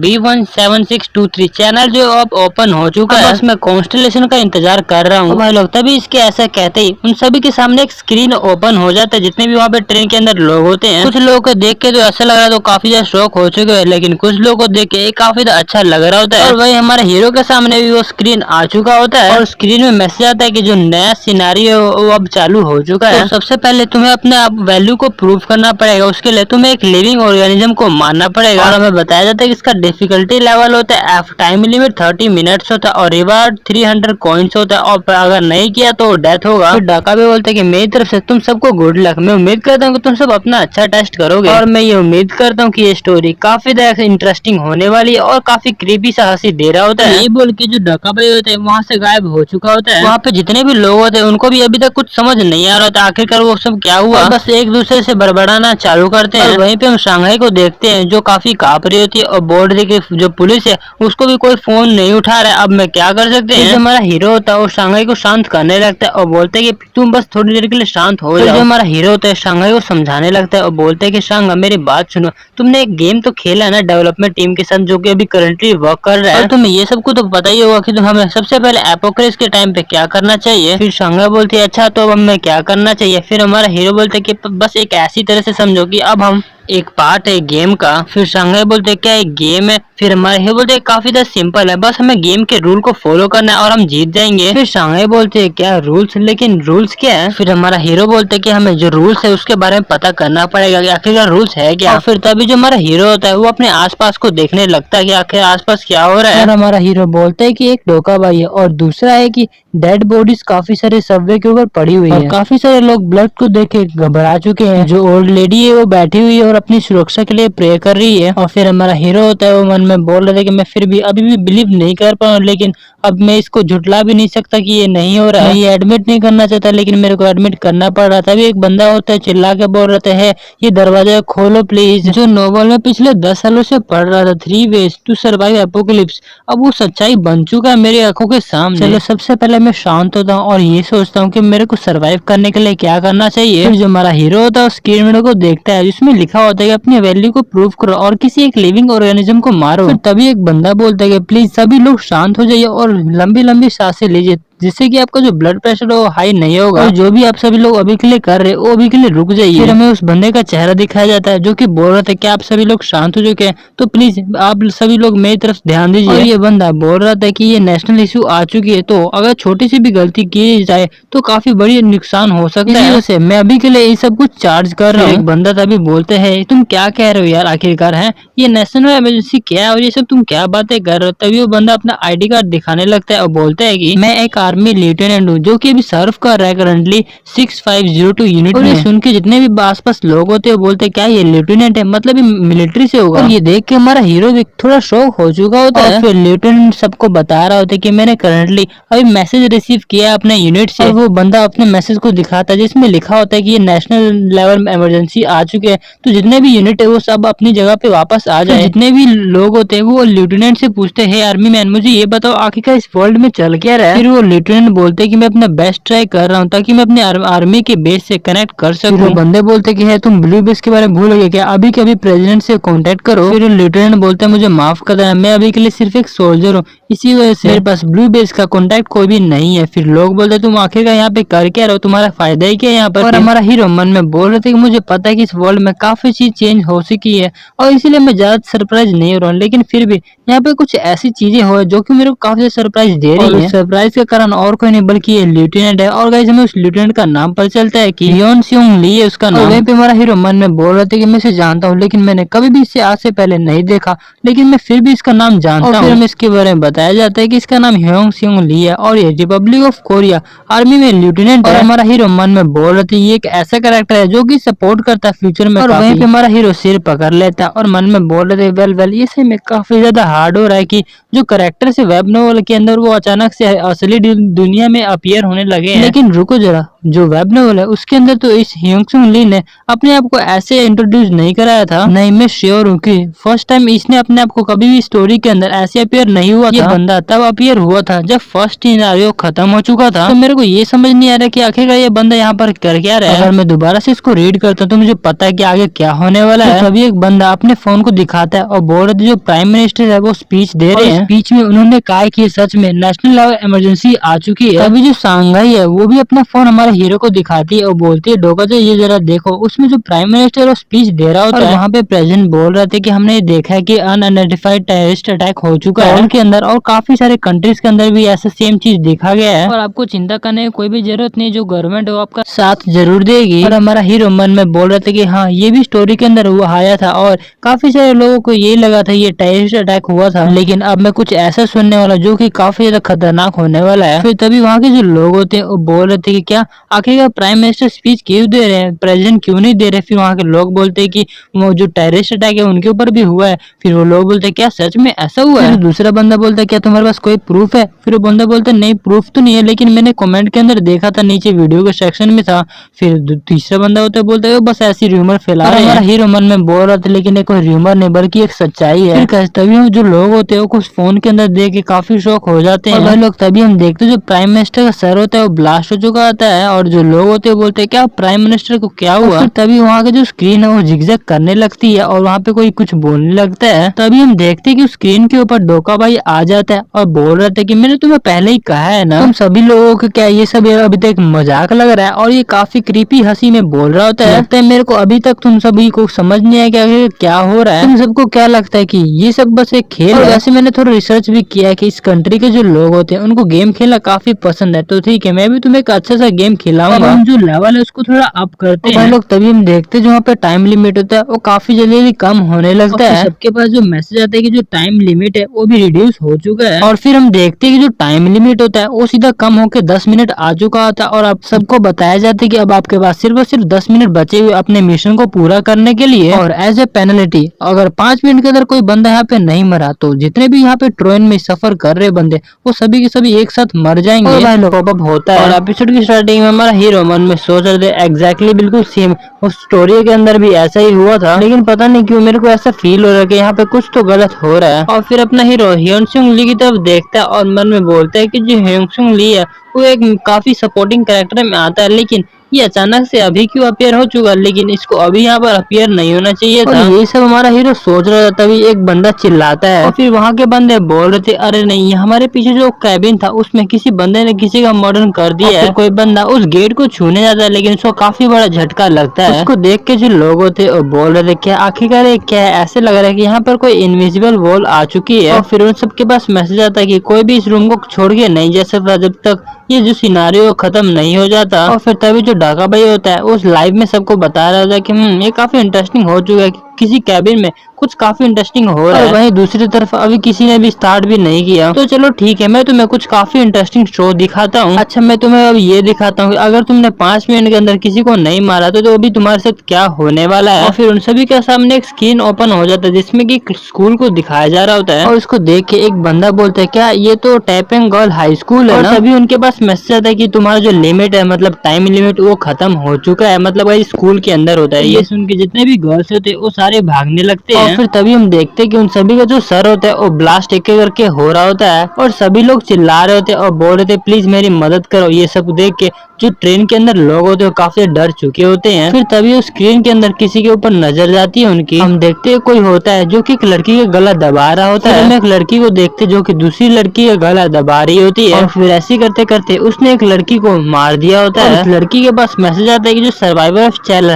#B17623 चैनल जो अब ओपन हो चुका है, बस मैं कॉन्स्टेलेशन का इंतजार कर रहा हूँ। भाई लोग तभी इसके ऐसा कहते ही उन सभी के सामने एक स्क्रीन ओपन हो जाता है, जितने भी वहाँ पे ट्रेन के अंदर लोग होते हैं। कुछ लोगों को देख के तो ऐसा लग रहा है तो काफी ज्यादा शौक हो चुके हैं, लेकिन कुछ लोगों को देख के काफी अच्छा लग रहा होता है। और वही हमारे हीरो के सामने भी वो स्क्रीन आ चुका होता है और स्क्रीन में मैसेज आता है कि जो नया सिनेरियो वो अब चालू हो चुका है। तो सबसे पहले तुम्हें अपने वैल्यू को प्रूव करना पड़ेगा, उसके लिए तुम्हें एक लिविंग ऑर्गेनिज्म को मारना पड़ेगा। और हमें बताया जाता है कि इसका डिफिकल्टी लेवल होता है F, टाइम लिमिट 30 मिनट्स होता है और रिवार्ड 300 कॉइन्स होता है और अगर नहीं किया तो डेथ होगा। फिर डाका भी बोलते हैं कि मेरी तरफ से तुम सबको गुड लक, मैं उम्मीद करता हूँ कि तुम सब अपना अच्छा टेस्ट करोगे और मैं ये उम्मीद करता हूँ कि ये स्टोरी काफी ज्यादा इंटरेस्टिंग होने वाली है। और काफी क्रीपी सा हंसी दे रहा होता है। ये बोल के जो डाका भाई होता है वहाँ से गायब हो चुका होता है। वहाँ पे जितने भी लोग होते हैं उनको भी अभी तक कुछ समझ नहीं आ रहा होता आखिरकार वो सब क्या हुआ, बस एक दूसरे से बड़बड़ाना चालू करते हैं। वहीं पे हम शांघाई को देखते हैं जो काफी कांप रही होती है और बॉर्डर की जो पुलिस है उसको भी कोई फोन नहीं उठा रहा है। अब मैं क्या कर सकते हैं। जो हमारा हीरो होता है वो शांघाई को शांत करने लगता है और बोलते है कि तुम बस थोड़ी देर के लिए शांत हो जाओ। जो हमारा हीरो होता है शांघाई को समझाने लगता है और बोलते है कि शांघा मेरी बात सुनो, तुमने एक गेम तो खेला है ना डेवलपमेंट टीम के साथ जो कि अभी करंटली वर्क कर रहा है, तुम्हें ये सब को तो पता ही होगा कि हमें सबसे पहले एपोक्रिस के टाइम पे क्या करना चाहिए। फिर शांघाई बोलती है अच्छा तो अब हमें क्या करना चाहिए। फिर हमारा हीरो बोलते है कि बस एक ऐसी तरह से समझो कि अब हम एक पार्ट है गेम का। फिर शांघाई बोलते क्या एक गेम है। फिर हमारे हीरो बोलते काफी ज्यादा सिंपल है, बस हमें गेम के रूल को फॉलो करना है और हम जीत जाएंगे। फिर शांघाई बोलते हैं क्या रूल्स, लेकिन रूल्स क्या है। फिर हमारा हीरो बोलते कि हमें जो रूल्स है उसके बारे में पता करना पड़ेगा कि आखिरकार रूल्स है क्या। और फिर तभी जो हमारा हीरो होता है वो अपने आसपास को देखने लगता है कि आखिर आसपास क्या हो रहा है। और हमारा हीरो बोलता है कि एक धोखाबाजी है और दूसरा है कि डेड बॉडीज काफी सारे सबवे के ऊपर पड़ी हुई है। काफी सारे लोग ब्लड को देख के घबरा चुके हैं। जो ओल्ड लेडी है वो बैठी हुई है और अपनी सुरक्षा के लिए प्रे कर रही है। और फिर हमारा हीरो होता है वो मन में बोल रहा था कि मैं फिर भी अभी भी बिलीव नहीं कर पा रहा हूँ, लेकिन अब मैं इसको झुटला भी नहीं सकता कि ये नहीं हो रहा है। मैं ये एडमिट नहीं करना चाहता लेकिन मेरे को एडमिट करना पड़ रहा था। अभी एक बंदा होता है चिल्ला के बोल रहा है ये दरवाजा खोलो प्लीज। जो नोवेल में पिछले 10 सालों से पढ़ रहा था, 3 वेज टू सर्वाइव एपोकलिप्स, अब वो सच्चाई बन चुका है मेरी आंखों के सामने। चलो सबसे पहले मैं शांत होता हूँ और ये सोचता हूँ कि मेरे को सर्वाइव करने के लिए क्या करना चाहिए। फिर जो हमारा हीरो होता है स्क्रीन विंडो को देखता है जिसमें लिखा होता है कि अपनी वैल्यू को प्रूव करो और किसी एक लिविंग ऑर्गेनिज्म को मारो। फिर तभी एक बंदा बोलता है कि प्लीज सभी लोग शांत हो जाइए और लंबी लंबी सांसें लीजिए, जिससे कि आपका जो ब्लड प्रेशर है वो हाई नहीं होगा। और जो भी आप सभी लोग अभी के लिए कर रहे हो वो अभी के लिए रुक जाइए। फिर हमें उस बंदे का चेहरा दिखाया जाता है जो कि बोल रहा था कि आप सभी लोग शांत हो चुके हैं, तो प्लीज आप सभी लोग मेरी तरफ ध्यान दीजिए। और ये बंदा बोल रहा था कि ये नेशनल इशू आ चुकी है, तो अगर छोटी सी भी गलती की जाए तो काफी बड़ी नुकसान हो सकता है। वैसे मैं अभी के लिए ये सब कुछ चार्ज कर रहा हूँ। एक बंदा तभी बोलते हैं तुम क्या कह रहे हो यार, आखिरकार है ये नेशनल इमरजेंसी क्या है और ये सब तुम क्या बातें कर रहे हो। तभी वो बंदा अपना ID कार्ड दिखाने लगता है और बोलता है कि मैं एक आर्मी लेफ्टिनेंट हूँ जो कि अभी सर्व कर रहा है करंटली 6502 यूनिट में। सुन के जितने भी आसपास लोग होते हैं वो बोलते हैं क्या ये लेफ्टिनेंट है, मतलब ये मिलिट्री से होगा। और ये देख के हमारा हीरो भी थोड़ा शॉक हो चुका होता है। फिर लेफ्टिनेंट सबको बता रहा होता है कि मैंने करंटली अभी मैसेज रिसीव किया अपने यूनिट से। और वो बंदा अपने मैसेज को दिखाता है जिसमें लिखा होता है कि ये नेशनल लेवल इमरजेंसी आ चुके हैं, तो जितने भी यूनिट है वो सब अपनी जगह पे वापस आ जाए। जितने भी लोग होते हैं वो लेफ्टिनेंट से पूछते हैं आर्मी मैन मुझे ये बताओ आखिरकार इस वर्ल्ड में चल क्या रहा है। फिर वो लेफ्टिनेंट बोलते हैं कि मैं अपना बेस्ट ट्राई कर रहा हूँ ताकि मैं अपने आर्मी के बेस से कनेक्ट कर सकूं। वो बंदे बोलते कि है तुम ब्लू बेस के बारे में भूल गए क्या, अभी के अभी प्रेसिडेंट से कांटेक्ट करो। फिर लेफ्टिनेंट बोलते हैं मुझे माफ कर देना, मैं अभी के लिए सिर्फ एक सोल्जर हूँ, इसी वजह से मेरे पास ब्लू बेस का कांटेक्ट कोई भी नहीं है। फिर लोग बोलते तुम आखिरकार यहाँ पे कर क्या रहो, तुम्हारा फायदा ही क्या यहाँ पर। और हमारा हीरो मन में बोल रहे थे कि मुझे पता है कि इस वर्ल्ड में काफी चीज चेंज हो चुकी है और इसीलिए मैं ज्यादा सरप्राइज नहीं हो रहा हूँ, लेकिन फिर भी यहाँ पे कुछ ऐसी चीजें हो जो कि मेरे को काफी सरप्राइज दे रही है। सरप्राइज का कारण और कोई नहीं बल्कि ये लेफ्टिनेंट है। और गाइस हमें उस लेफ्टिनेंट का नाम पता चलता है कि हियोन सियोंग ली है उसका नाम। वहीं पे हमारा हीरो मन में बोल रहे थे कि मैं इसे जानता हूँ लेकिन मैंने कभी भी इसे आज से पहले नहीं देखा, लेकिन मैं फिर भी इसका नाम जानता हूँ। फिर हमें इसके बारे में बताया जाता है कि इसका नाम हियोन सियोंग ली है और ये रिपब्लिक ऑफ कोरिया आर्मी में लेफ्टिनेंट है। और हमारा हीरो मन में बोल रहे थे ये एक ऐसा कैरेक्टर है जो कि सपोर्ट करता है फ्यूचर में। और वहीं पे हमारा हीरो सिर पकड़ लेता है और मन में बोल रहे थे वेल ये सही में काफी ज्यादा हार्ड हो रहा है कि जो कैरेक्टर से वेब नॉवल के अंदर वो अचानक से असली दुनिया में अपीयर होने लगे हैं। लेकिन रुको जरा, जो वेब नॉवल है उसके अंदर तो इस ह्योंग ली ने अपने आप को ऐसे इंट्रोड्यूस नहीं कराया था। नहीं, मैं श्योर हूँ कि फर्स्ट टाइम इसने अपने आप को कभी भी स्टोरी के अंदर ऐसे अपीयर नहीं हुआ था। ये बंदा तब अपीयर हुआ था जब फर्स्ट सिनेरियो खत्म हो चुका था। तो मेरे को ये समझ नहीं आ रहा कि आखिरकार ये बंदा यहाँ पर कर क्या रहा है। अगर मैं दोबारा से इसको रीड करता हूँ तो मुझे पता है कि आगे क्या होने वाला है। तभी एक बंदा अपने फोन को दिखाता है और बोल रहे थे जो प्राइम मिनिस्टर है वो स्पीच दे रहे हैं। स्पीच में उन्होंने कहा कि सच में नेशनल लेवल इमरजेंसी आ चुकी है। तभी जो सांघाई है वो भी अपना फोन हमारे हीरो को दिखाती है और बोलती है डोकाचो ये जरा देखो। उसमें जो प्राइम मिनिस्टर वो स्पीच दे रहा होता है। वहाँ पे प्रेसिडेंट बोल रहे थे कि हमने ये देखा है कि अनआइडेंटिफाइड टेररिस्ट अटैक हो चुका है उनके अंदर और काफी सारे कंट्रीज के अंदर भी ऐसा सेम चीज देखा गया है। और आपको चिंता करने की कोई भी जरूरत नहीं, जो गवर्नमेंट है वो आपका साथ जरूर देगी। और हमारा हीरो मन में बोल रहे थे कि हाँ ये भी स्टोरी के अंदर वो आया था और काफी सारे लोगों को यही लगा था ये टेररिस्ट अटैक हुआ था, लेकिन अब मैं कुछ ऐसा सुनने वाला जो कि काफी ज्यादा खतरनाक होने वाला है। फिर तभी वहाँ के जो लोग होते हैं वो बोल रहे थे कि क्या आखिरकार प्राइम मिनिस्टर स्पीच क्यों दे रहे हैं, प्रेसिडेंट क्यों नहीं दे रहे। फिर वहाँ के लोग बोलते हैं कि वो जो टेररिस्ट अटैक है उनके ऊपर भी हुआ है। फिर वो लोग बोलते हैं क्या सच में ऐसा हुआ है। दूसरा बंदा बोलता है क्या तुम्हारे पास कोई प्रूफ है। फिर वो बंदा बोलता है नहीं प्रूफ तो नहीं है, लेकिन मैंने कमेंट के अंदर देखा था, नीचे वीडियो के सेक्शन में था। फिर तीसरा बंदा होता है बोलता है बस ऐसी र्यूमर फैला रहे हैं। हमारा हीरो मन में बोल रहा था लेकिन ये कोई र्यूमर नहीं बल्कि एक सच्चाई है। फिर तभी हम जो लोग होते हैं वो कुछ फोन के अंदर देख के काफी शौक हो जाते हैं। और लोग तभी हम देखते हैं जो प्राइम मिनिस्टर का सर होता है वो ब्लास्ट हो चुका होता है और जो लोग होते हैं बोलते हैं क्या प्राइम मिनिस्टर को क्या हुआ। फिर तभी वहाँ के जो स्क्रीन है वो जिगजैग करने लगती है और वहाँ पे कोई कुछ बोलने लगता है। तभी हम देखते हैं कि स्क्रीन के ऊपर डोका भाई आ जाता है और बोल रहा था कि मैंने तुम्हें पहले ही कहा है ना, तुम सभी लोगों को क्या ये सब अभी तक मजाक लग रहा है। और ये काफी क्रीपी हंसी में बोल रहा होता है। लगता है मेरे को अभी तक तुम सभी को समझ नहीं आया कि क्या हो रहा है। तुम सबको क्या लगता है कि ये सब बस एक खेल है। वैसे मैंने थोड़ा रिसर्च भी किया है कि इस कंट्री के जो लोग होते हैं उनको गेम खेलना काफी पसंद है, तो ठीक है मैं भी तुम्हें एक अच्छा सा गेम खेल खिलाऊंगा। हम जो लेवल है उसको थोड़ा अप करते हैं भाई लोग, तभी हम देखते हैं जो वहाँ पे टाइम लिमिट होता है वो काफी जल्दी कम होने लगता है। सबके पास जो मैसेज आता है कि जो टाइम लिमिट है वो भी रिड्यूस हो चुका है, और फिर हम देखते हैं कि जो टाइम लिमिट होता है वो सीधा कम होकर 10 मिनट आ चुका होता है, और अब सबको बताया जाता है कि अब आपके पास सिर्फ और सिर्फ 10 मिनट बचे हुए अपने मिशन को पूरा करने के लिए। और एज ए पेनल्टी अगर 5 मिनट के अंदर कोई बंदा यहाँ पे नहीं मरा तो जितने भी यहाँ पे ट्रेन में सफर कर रहे बंदे वो सभी के सभी एक साथ मर जाएंगे। और भाई लोग पॉपअप होता है, और एपिसोड की स्टार्टिंग में हमारा हीरो मन में सोच रहे थे एग्जैक्टली बिल्कुल सेम उस स्टोरी के अंदर भी ऐसा ही हुआ था, लेकिन पता नहीं क्यों मेरे को ऐसा फील हो रहा है कि यहाँ पे कुछ तो गलत हो रहा है। और फिर अपना हीरो ह्योन सुंग ली की तरफ देखता है और मन में बोलता है कि जो ह्योन सुंग ली है वो एक काफी सपोर्टिंग कैरेक्टर में आता है, लेकिन ये अचानक से अभी क्यों अपियर हो चुका, लेकिन इसको अभी यहाँ पर अपियर नहीं होना चाहिए था। और ये सब हमारा हीरो सोच रहा था, तभी एक बंदा चिल्लाता है और फिर वहाँ के बंदे बोल रहे थे अरे नहीं, हमारे पीछे जो कैबिन था उसमें किसी बंदे ने किसी का मर्डर कर दिया है। कोई बंदा उस गेट को छूने जाता है लेकिन उसको काफी बड़ा झटका लगता है। उसको देख के जो लोग थे वो बोल रहे थे क्या आखिरकार ये क्या है, ऐसे लग रहा है कि यहाँ पर कोई इनविजिबल वॉल आ चुकी है। और फिर उन सबके पास मैसेज आता है कि कोई भी इस रूम को छोड़ के नहीं जा सकता जब तक ये जो सिनारियो खत्म नहीं हो जाता। और फिर तभी जो डाका भाई होता है उस लाइव में सबको बता रहा होता है कि ये काफी इंटरेस्टिंग हो चुका है, किसी कैबिन में कुछ काफी इंटरेस्टिंग हो रहा है। वहीं दूसरी तरफ अभी किसी ने भी स्टार्ट भी नहीं किया, तो चलो ठीक है मैं तुम्हें कुछ काफी इंटरेस्टिंग शो दिखाता हूँ। अच्छा मैं तुम्हें अब ये दिखाता हूँ अगर तुमने 5 मिनट के अंदर किसी को नहीं मारा तो अभी तुम्हारे साथ क्या होने वाला है। और फिर उन सभी के सामने एक स्क्रीन ओपन हो जाता है जिसमें कि स्कूल को दिखाया जा रहा होता है, और उसको देख के एक बंदा बोलता है क्या ये तो टैपिंग गर्ल हाई स्कूल है ना। तभी उनके पास मैसेज आता है कि तुम्हारा जो लिमिट है मतलब टाइम लिमिट वो खत्म हो चुका है, मतलब स्कूल के अंदर होता है। ये सुन के जितने भी गर्ल्स होते हैं वो सारे भागने लगते हैं। और फिर तभी हम देखते हैं कि उन सभी का जो सर होता है वो ब्लास्ट एक करके हो रहा होता है, और सभी लोग चिल्ला रहे होते हैं और बोल रहे थे प्लीज मेरी मदद करो। ये सब देख के जो ट्रेन के अंदर लोग होते हैं काफी डर चुके होते हैं। फिर तभी उस स्क्रीन के अंदर किसी के ऊपर नजर जाती है उनकी, हम देखते हैं कोई होता है जो कि एक लड़की का गला दबा रहा होता है। हम एक लड़की को देखते जो कि दूसरी लड़की का गला दबा रही होती है, और फिर ऐसे करते करते उसने एक लड़की को मार दिया होता है। उस लड़की के पास मैसेज आता है कि जो सर्वाइवर ऑफ चैनल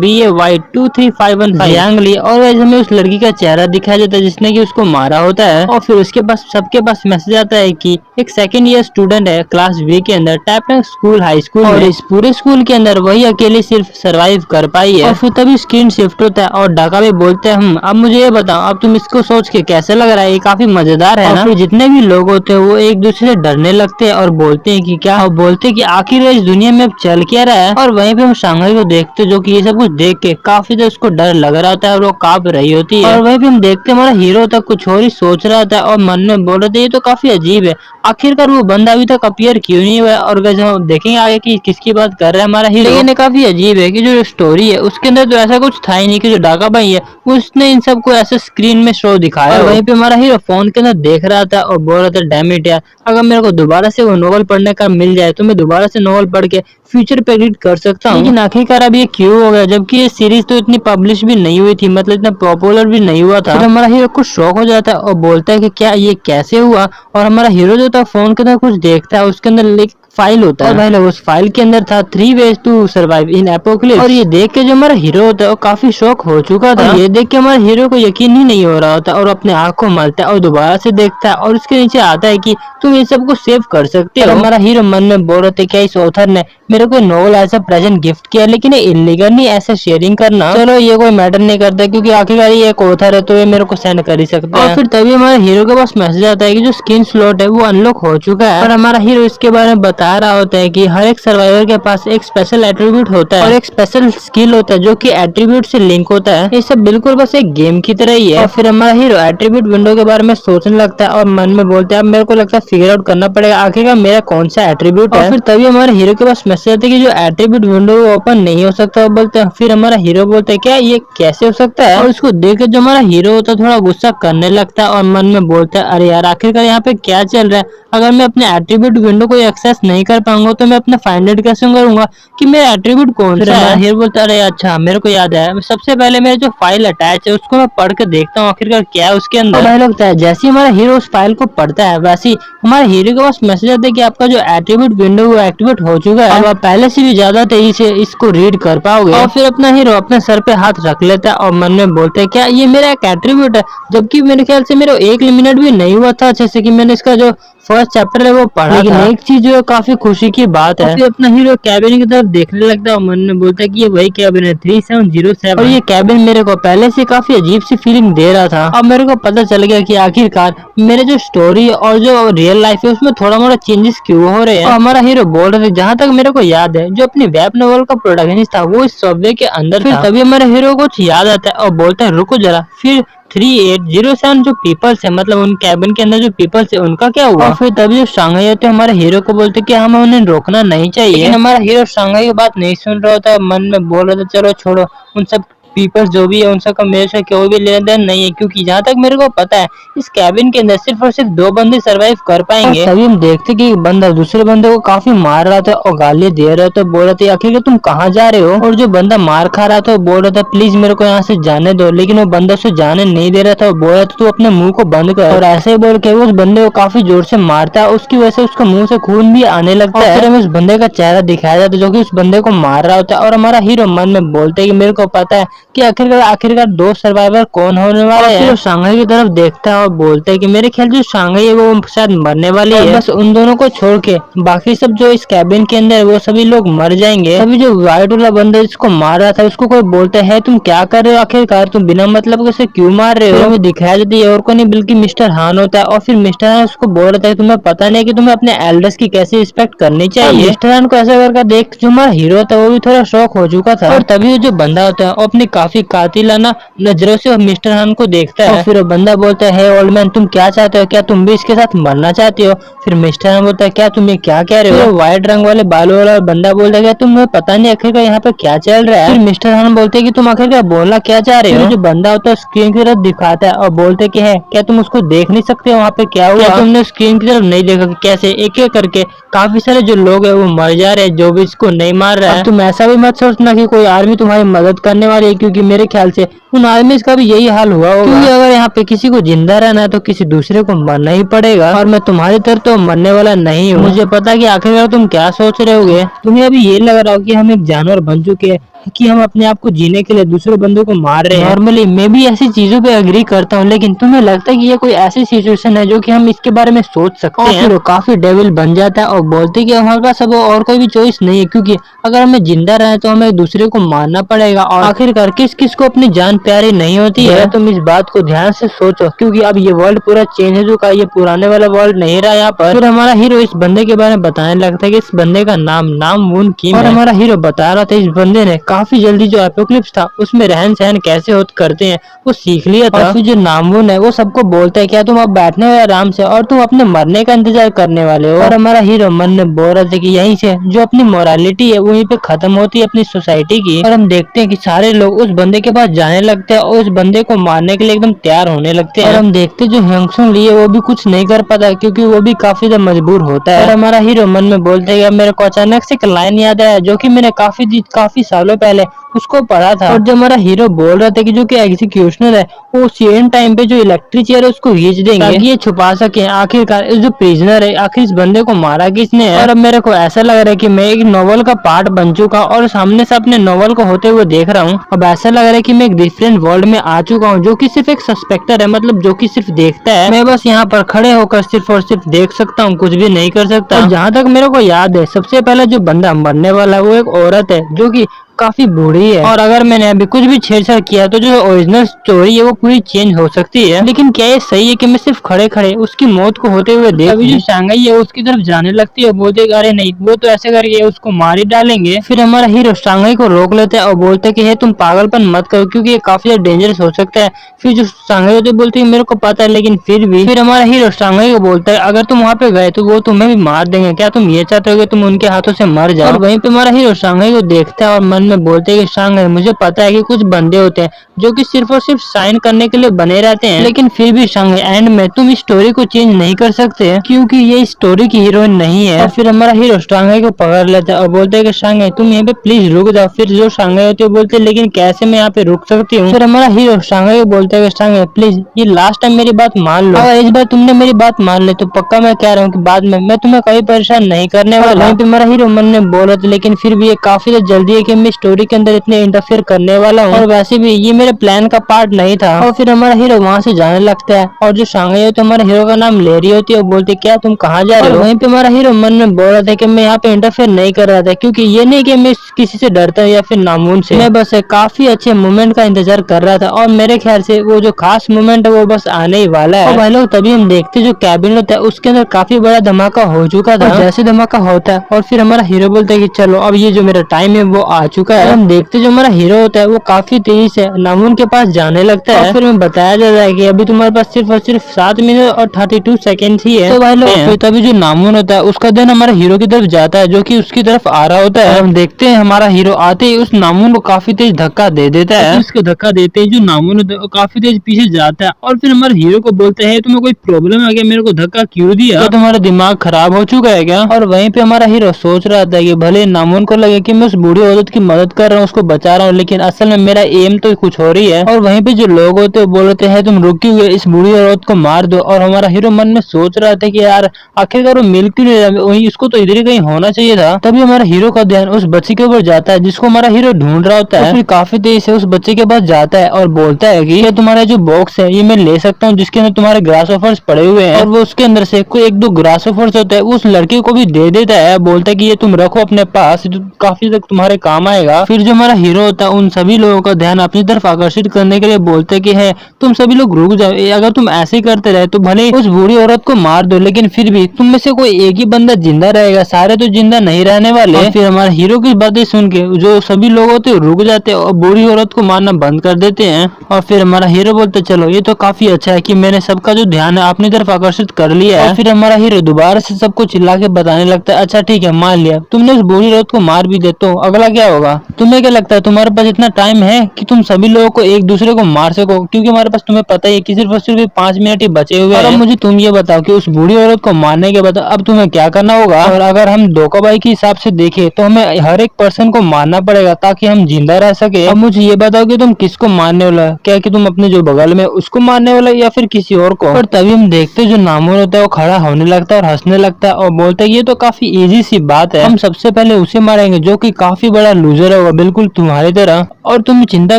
#BAY2351 और वैसे हमें उस लड़की का चेहरा दिखाया जाता है जिसने कि उसको मारा होता है। और फिर उसके पास सबके पास मैसेज आता है कि एक सेकंड ईयर स्टूडेंट है क्लास बी के अंदर टैपटन स्कूल हाई स्कूल, और इस पूरे स्कूल के अंदर वही अकेले सिर्फ सरवाइव कर पाई है। और फिर तभी स्क्रीन शिफ्ट होता है और डाका भी बोलते हैं अब मुझे ये बताओ अब तुम इसको सोच के कैसे लग रहा है, ये काफी मजेदार है ना। फिर जितने भी लोग होते हैं वो एक दूसरे से डरने लगते हैं और बोलते हैं कि क्या, और बोलते हैं कि आखिर इस दुनिया में अब चल क्या रहा है। और वहीं पे हम शांघाई को देखते हैं जो कि ये सब कुछ देख के काफी ज्यादा उसको डर लग रहा होता है और वो कांप रही होती है। और वहीं पे हम देखते हैं हमारा हीरो तक कुछ और ही सोच रहा था और मन में बोल रहे थे ये तो काफी अजीब है, आखिरकार वो बंदा अभी तक अपीयर क्यों नहीं हुआ है। और गाइस हम देखेंगे आगे कि किसकी बात कर रहा है हमारा हीरो। लेकिन काफी अजीब है कि जो स्टोरी है उसके अंदर तो ऐसा कुछ था ही नहीं कि जो डाका भाई है उसने इन सबको ऐसे स्क्रीन में शो दिखाया। और वहीं पे हमारा हीरो फोन के अंदर देख रहा था और बोल रहा था डैम इट यार, अगर मेरे को दोबारा से वो नोवेल पढ़ने का मिल जाए तो मैं दोबारा से नोवेल पढ़ के फ्यूचर प्रेडिक्ट कर सकता हूँ। लेकिन आखिरकार अब ये क्यों हो गया जबकि ये सीरीज तो इतनी पब्लिश भी नहीं हुई थी, मतलब इतना पॉपुलर भी नहीं हुआ था। फिर हमारा हीरो कुछ शौक हो जाता है और बोलता है कि क्या ये कैसे हुआ। और हमारा हीरो जो था फोन के अंदर कुछ देखता है, उसके अंदर एक फाइल होता है और भाई लोग उस फाइल के अंदर था 3 ways to survive in apocalypse। और ये देख के जो हमारा हीरो होता है वो काफी शॉक हो चुका था। ये देख के हमारे हीरो को यकीन ही नहीं हो रहा होता और अपने आँख को मलता है और दोबारा से देखता है और उसके नीचे आता है कि तुम ये सब को सेव कर सकते हो। हमारा हीरो मन में बोल रहे थे क्या इस ऑथर ने मेरे को नोवेल ऐसा प्रेजेंट गिफ्ट किया, लेकिन ये इलीगल नहीं ऐसा शेयरिंग करना। चलो ये कोई मैटर नहीं करता क्योंकि आखिरकार ये एक ऑथर है तो ये मेरे को सेंड कर ही सकता है। और फिर तभी हमारे हीरो के पास मैसेज आता है कि जो स्किन स्लॉट है वो अनलॉक हो चुका है। और हमारा हीरो इसके बारे में बता रहा होता है कि हर एक सर्वाइवर के पास एक स्पेशल एट्रीब्यूट होता है और एक स्पेशल स्किल होता है जो कि एट्रीब्यूट से लिंक होता है। ये सब बिल्कुल बस एक गेम की तरह ही है। और फिर हमारा हीरो एट्रीब्यूट विंडो के बारे में सोचने लगता है और मन में बोलता है अब मेरे को लगता है फिगर आउट करना पड़ेगा आखिरकार मेरा कौन सा एट्रीब्यूट है। और फिर तभी हमारे हीरो के पास मैसेज आता है कि जो एट्रीब्यूट विंडो ओपन नहीं हो सकता बोलते हैं। फिर हमारा हीरो बोलता है क्या ये कैसे हो सकता है। और उसको देख के जो हमारा हीरो होता है थोड़ा गुस्सा करने लगता है और मन में बोलता है अरे यार आखिरकार यहाँ पे क्या चल रहा है, अगर मैं अपने एट्रीब्यूट विंडो को एक्सेस नहीं कर पाऊंगा तो मैं अपना फाइंड आउट कैसे करूंगा कि मेरा एट्रीब्यूट कौन सा है। हीरो बोलता है अरे अच्छा मेरे को याद है, सबसे पहले मेरे जो फाइल अटैच है उसको मैं पढ़ के देखता हूँ आखिरकार क्या है उसके अंदर। भाई लगता है जैसे ही हमारा हीरो उस फाइल को पढ़ता है वैसे ही हमारे हीरो के पास मैसेज आता है कि आपका जो एट्रीब्यूट विंडो वो एक्टिवेट हो चुका है और आप पहले से भी ज्यादा तेजी से इसको रीड कर पाओगे। और फिर अपना हीरो अपने सर पे हाथ रख लेता है और मन में बोलता है क्या ये मेरा एक एट्रीब्यूट है, जबकि मेरे ख्याल से मेरा 1 मिनट भी नहीं हुआ था अच्छे से कि मैंने इसका जो फर्स्ट चैप्टर है वो पढ़ा लेकिन एक चीज जो है काफी खुशी की बात है, फिर अपना हीरो कैबिन की तरफ देखने लगता है और मन में बोलता है कि ये वही कैबिन है 3707 और ये कैबिन मेरे को पहले से काफी अजीब सी फीलिंग दे रहा था। अब मेरे को पता चल गया कि आखिरकार मेरे जो स्टोरी और जो रियल लाइफ है उसमें थोड़ा मोड़ा चेंजेस क्यों हो रहे हैं। और हमारा हीरो बोल रहे थे, जहाँ तक मेरे को याद है, जो अपनी वेब नॉवल का प्रोटैगनिस्ट था वो इस सबवे के अंदर था। तभी हमारे हीरो को कुछ याद आता है और बोलता है रुको जरा, फिर 3807 जो पीपल्स है, मतलब उन कैबिन के अंदर जो पीपल्स है उनका क्या हुआ। और फिर तभी जो शांघाई होते हैं हमारे हीरो को बोलते कि हमें उन्हें रोकना नहीं चाहिए, लेकिन हमारा हीरो शांघाई की बात नहीं सुन रहा होता है। मन में बोल रहा था चलो छोड़ो, उन सब पीपल्स जो भी है उन सबका मेरे से कोई भी लेन देन नहीं है, क्योंकि जहाँ तक मेरे को पता है इस कैबिन के अंदर सिर्फ और सिर्फ 2 बंदे सरवाइव कर पाएंगे। तभी हम देखते कि एक बंदा दूसरे बंदे को काफी मार रहा था और गाली दे रहा था, बोल रहा था आखिर तुम कहाँ जा रहे हो। और जो बंदा मार खा रहा था वो बोल रहा था प्लीज मेरे को यहाँ से जाने दो, लेकिन वो बंदा उसे जाने नहीं दे रहा था। वो बोल रहा था तू अपने मुंह को बंद कर, और ऐसे ही बोल के उस बंदे को काफी जोर से मारता है, उसकी वजह से उसका मुंह से खून भी आने लगता है। फिर हमें उस बंदे का चेहरा दिखाया जाता है जो कि उस बंदे को मार रहा होता है, और हमारा हीरो मन में बोलते है कि मेरे को पता है कि आखिरकार 2 सर्वाइवर कौन होने वाले हैं। फिर वो शांघाई की तरफ देखता है और बोलता है कि मेरे ख्याल जो शांघाई है वो शायद मरने वाली है, बस उन दोनों को छोड़ के बाकी सब जो इस कैबिन के अंदर है वो सभी लोग मर जाएंगे। तभी जो व्हाइट वाला बंदा जिसको मार रहा था उसको कोई बोलता है तुम क्या कर रहे हो, आखिरकार तुम बिना मतलब के उसे क्यों मार रहे हो। हमें दिखाया जाता है और को नहीं बल्कि मिस्टर हान होता है, और फिर मिस्टर हान उसको बोल रहा था तुम्हें पता नहीं कि तुम्हें अपने एल्डर्स की कैसे रिस्पेक्ट करनी चाहिए। मिस्टर हान को ऐसा करके देख जो हमारा हीरो था वो भी थोड़ा शॉक हो चुका था। और तभी जो बंदा होता है वो अपनी काफी कातिलाना नजरों से मिस्टर हान को देखता है, और फिर वो बंदा बोलता है ओल्ड मैन तुम क्या चाहते हो, क्या तुम भी इसके साथ मरना चाहते हो। फिर मिस्टर हान बोलता है क्या तुम ये क्या कह रहे हो। व्हाइट रंग वाले बालों वाला बंदा बोलता है क्या तुम्हें पता नहीं आखिरकार यहाँ पे क्या चल रहा है। फिर मिस्टर हान बोलते हैं कि तुम आखिरकार बोलना क्या चाह रहे हो। जो बंदा होता है स्क्रीन की तरफ दिखाता है और बोलते कि है क्या तुम उसको देख नहीं सकते हो वहाँ पे क्या हुआ। तुमने स्क्रीन की तरफ नहीं देखा कैसे एक एक करके काफी सारे जो लोग है वो मर जा रहे हैं जो भी इसको नहीं मार रहा है। तुम ऐसा भी मत सोचना कि कोई आर्मी तुम्हारी मदद करने वाली है, क्योंकि मेरे ख्याल से उन आर्मी का भी यही हाल हुआ होगा, क्योंकि अगर यहाँ पे किसी को जिंदा रहना है तो किसी दूसरे को मरना ही पड़ेगा, और मैं तुम्हारी तरह तो मरने वाला नहीं हूँ। मुझे पता है कि आखिरकार तुम क्या सोच रहे होगे, तुम्हें अभी ये लग रहा हो कि हम एक जानवर बन चुके हैं, कि हम अपने आप को जीने के लिए दूसरे बंदों को मार रहे हैं। नॉर्मली मैं भी ऐसी चीजों पे एग्री करता हूँ, लेकिन तुम्हें लगता है कि ये कोई ऐसी सिचुएशन है जो कि हम इसके बारे में सोच सकते हैं। फिर वो काफी डेविल बन जाता है और बोलते हैं कि हमारे पास अब और कोई भी चॉइस नहीं है, क्योंकि अगर हमें जिंदा रहे तो हमें दूसरे को मारना पड़ेगा, और आखिरकार किस किस को अपनी जान प्यारी नहीं होती है। तुम इस बात को ध्यान से सोचो, क्योंकि अब ये वर्ल्ड पूरा चेंज हो चुका है, ये पुराने वाला वर्ल्ड नहीं रहा यहाँ पर। फिर हमारा हीरो इस बंदे के बारे में बताने लगता है कि इस बंदे का नाम वुन किम है, और हमारा हीरो बता रहा था इस बंदे ने काफी जल्दी जो एपोक्लिप्स था उसमें रहन सहन कैसे करते हैं वो सीख लिया था। और फिर जो नामवुन है वो सबको बोलता है क्या तुम अब बैठने हो आराम से और तुम अपने मरने का इंतजार करने वाले हो। और हमारा हीरो मन में बोल रहा था कि यहीं से जो अपनी मोरालिटी है वहीं पे खत्म होती है अपनी सोसाइटी की। और हम देखते हैं कि सारे लोग उस बंदे के पास जाने लगते हैं और उस बंदे को मारने के लिए एकदम तैयार होने लगते हैं। और हम देखते हैं जो हैंगसुन ली है वो भी कुछ नहीं कर पाता, क्योंकि वो भी काफी ज्यादा मजबूर होता है। और हमारा हीरो मन में बोलता है मेरे को अचानक से एक लाइन याद आया जो कि मैंने काफी सालों पहले उसको पढ़ा था। और जो हमारा हीरो बोल रहा था कि जो कि एग्जीक्यूशनर है वो सेम टाइम पे जो इलेक्ट्रिक चेयर है उसको खींच देंगे ताकि ये छुपा सके आखिरकार इस जो प्रिजनर है आखिर इस बंदे को मारा किसने है। और अब मेरे को ऐसा लग रहा है कि मैं एक नॉवल का पार्ट बन चुका और सामने से अपने नॉवल को होते हुए देख रहा हूँ। अब ऐसा लग रहा है कि मैं एक डिफरेंट वर्ल्ड में आ चुका हूँ जो कि सिर्फ एक सस्पेक्टर है, मतलब जो कि सिर्फ देखता है। मैं बस यहाँ पर खड़े होकर सिर्फ और सिर्फ देख सकता हूँ, कुछ भी नहीं कर सकता। और जहाँ तक मेरे को याद है सबसे पहले जो बंदा मरने वाला है वो एक औरत है जो कि काफी बूढ़ी है, और अगर मैंने अभी कुछ भी छेड़छाड़ किया तो जो ओरिजिनल स्टोरी है वो पूरी चेंज हो सकती है। लेकिन क्या ये सही है कि मैं सिर्फ खड़े खड़े उसकी मौत को होते हुए देख। अभी जो शांघाई है उसकी तरफ जाने लगती है, बोलते अरे नहीं वो तो ऐसे करके उसको मार ही डालेंगे। फिर हमारा हीरो शांघाई को रोक लेता है और बोलते कि तुम पागलपन मत करो क्योंकि ये काफी ज्यादा डेंजरस हो सकता है। फिर जो शांघाई होती है बोलती है मेरे को पता है, लेकिन फिर भी फिर हमारा हीरो शांघाई को बोलता है अगर तुम वहाँ पे गए तो वो तुम्हें भी मार देंगे, क्या तुम ये चाहते हो कि तुम उनके हाथों से मर जाओ। और वहीं पे हमारा हीरो शांघाई को देखता है और मन में बोलते है मुझे पता है कि कुछ बंदे होते हैं जो कि सिर्फ और सिर्फ साइन करने के लिए बने रहते हैं, लेकिन फिर भी शांघाई एंड में तुम इस स्टोरी को चेंज नहीं कर सकते क्योंकि ये स्टोरी की हीरोइन नहीं है। और फिर हमारा हीरो शांघाई को पकड़ लेता है और बोलते है कि शांघाई तुम यहाँ पे प्लीज रुक जाओ। फिर जो शांघाई होती है बोलते लेकिन कैसे मैं यहाँ पे रुक सकती हूँ। फिर हमारा हीरो शांघाई को बोलता है कि शांघाई प्लीज ये लास्ट टाइम मेरी बात मान लो, अगर इस बार तुमने मेरी बात मान ली तो पक्का मैं कह रहा हूँ कि बाद में मैं तुम्हें कभी परेशान नहीं करने वाला। वहीं पे हमारा हीरो मन में बोल रहा था, लेकिन फिर भी ये काफी जल्दी है कि मैं स्टोरी के अंदर इतने इंटरफेयर करने वाला हूँ, और वैसे भी ये मेरे प्लान का पार्ट नहीं था। और फिर हमारा हीरो वहाँ से जाने लगता है, और जो शांघाई होती है, हमारे हीरो का नाम लेरी होती है, वो बोलती है क्या तुम कहाँ जा रहे हो। वहीं पे हमारा हीरो मन में बोल रहा था कि मैं यहाँ पे इंटरफेयर नहीं कर रहा था, क्योंकि ये नहीं कि मैं किसी से डरता हूँ या फिर नामून से, मैं बस एक काफी अच्छे मोमेंट का इंतजार कर रहा था, और मेरे ख्याल से वो जो खास मोमेंट है वो बस आने ही वाला है। और भाई लोग तभी हम देखते जो कैबिन होता है उसके अंदर काफी बड़ा धमाका हो चुका था। जैसे धमाका होता है और फिर हमारा हीरो बोलता है कि चलो अब ये जो मेरा टाइम है वो आ चुका है। हम देखते जो हमारा हीरो होता है वो काफी तेजी से नामून के पास जाने लगता है, और फिर हमें बताया जाता है कि अभी तुम्हारे पास सिर्फ और सिर्फ 7 मिनट और 32 सेकेंड ही है। तो भाई लोग फिर तभी जो नामून होता है उसका ध्यान हमारे हीरो की तरफ जाता है, जो कि उसकी तरफ आ रहा होता है। हम देखते हैं हमारा हीरो आते ही उस नामून को काफी तेज धक्का दे देता है। उसको धक्का देते ही जो नामून होता है वो काफी तेज पीछे जाता है, और फिर हमारे हीरो को बोलते हैं तुम्हें कोई प्रॉब्लम है क्या, मेरे को धक्का क्यों दिया, तो तुम्हारा दिमाग खराब हो चुका है क्या। और वहीं पे हमारा हीरो सोच रहा था कि भले नामून को लगे कि मैं उस बूढ़ी औरत की मदद कर रहा हूँ, उसको बचा रहा हूँ, लेकिन असल में मेरा एम तो कुछ हो रही है। और वहीं पे जो लोग होते हैं बोलते हैं तुम रुके हुए इस बूढ़ी औरत को मार दो। और हमारा हीरो मन में सोच रहा था कि यार आखिरकार वो मिल क्यों नहीं रहा, वही इसको तो इधर ही कहीं होना चाहिए था। तभी हमारा हीरो का ध्यान उस बच्चे के ऊपर जाता है जिसको हमारा हीरो ढूंढ रहा होता है। फिर काफी तेजी से उस बच्चे के पास जाता है और बोलता है कि तुम्हारा जो बॉक्स है ये मैं ले सकता हूँ जिसके अंदर तुम्हारे ग्रास ऑफर्स पड़े हुए हैं। और वो उसके अंदर से कोई 1-2 ग्रास ऑफर्स होता है उस लड़के को भी दे देता है, बोलता है कि ये तुम रखो अपने पास, जो काफी तक तुम्हारे काम आएगा। फिर जो हमारा हीरो होता है उन सभी लोगों का ध्यान अपनी तरफ आकर्षित करने के लिए बोलता है कि है तुम सभी लोग रुक जाओ, अगर तुम ऐसे ही करते रहे तो भले उस बूढ़ी औरत को मार दो, लेकिन फिर भी तुम में से कोई एक ही बंदा जिंदा रहेगा, सारे तो जिंदा नहीं रहने वाले। और फिर हमारे हीरो की बातें सुन के जो सभी लोग होते हैं रुक जाते हैं और बूढ़ी औरत को मारना बंद कर देते हैं। और फिर हमारा हीरो बोलते चलो ये तो काफी अच्छा है कि मैंने सबका जो ध्यान है अपनी तरफ आकर्षित कर लिया है। और फिर हमारा हीरो दोबारा से सबको चिल्ला के बताने लगता है अच्छा ठीक है मान लिया तुमने उस बूढ़ी औरत को मार भी दे, तो अगला क्या होगा। तुम्हें क्या लगता है तुम्हारे पास इतना टाइम है कि तुम सभी लोगों को एक दूसरे को मार सको, क्योंकि हमारे पास तुम्हें पता ही है कि सिर्फ और सिर्फ 5 मिनट ही बचे हुए हैं। अब मुझे तुम ये बताओ कि उस बूढ़ी औरत को मारने के बाद अब तुम्हें क्या करना होगा। और अगर हम धोखाबाजी के हिसाब से देखें तो हमें हर एक पर्सन को मारना पड़ेगा ताकि हम जिंदा रह सके। अब मुझे ये बताओ कि तुम किसको मारने वाला है, क्या कि तुम अपने जो बगल में उसको मारने वाला है या फिर किसी और को। और तभी हम देखते जो नामून होता है वो खड़ा होने लगता है और हंसने लगता है और बोलता है ये तो काफी इजी सी बात है, हम सबसे पहले उसे मारेंगे जो कि काफी बड़ा लूजर होगा बिल्कुल तुम्हारी तरह, और तुम्हें चिंता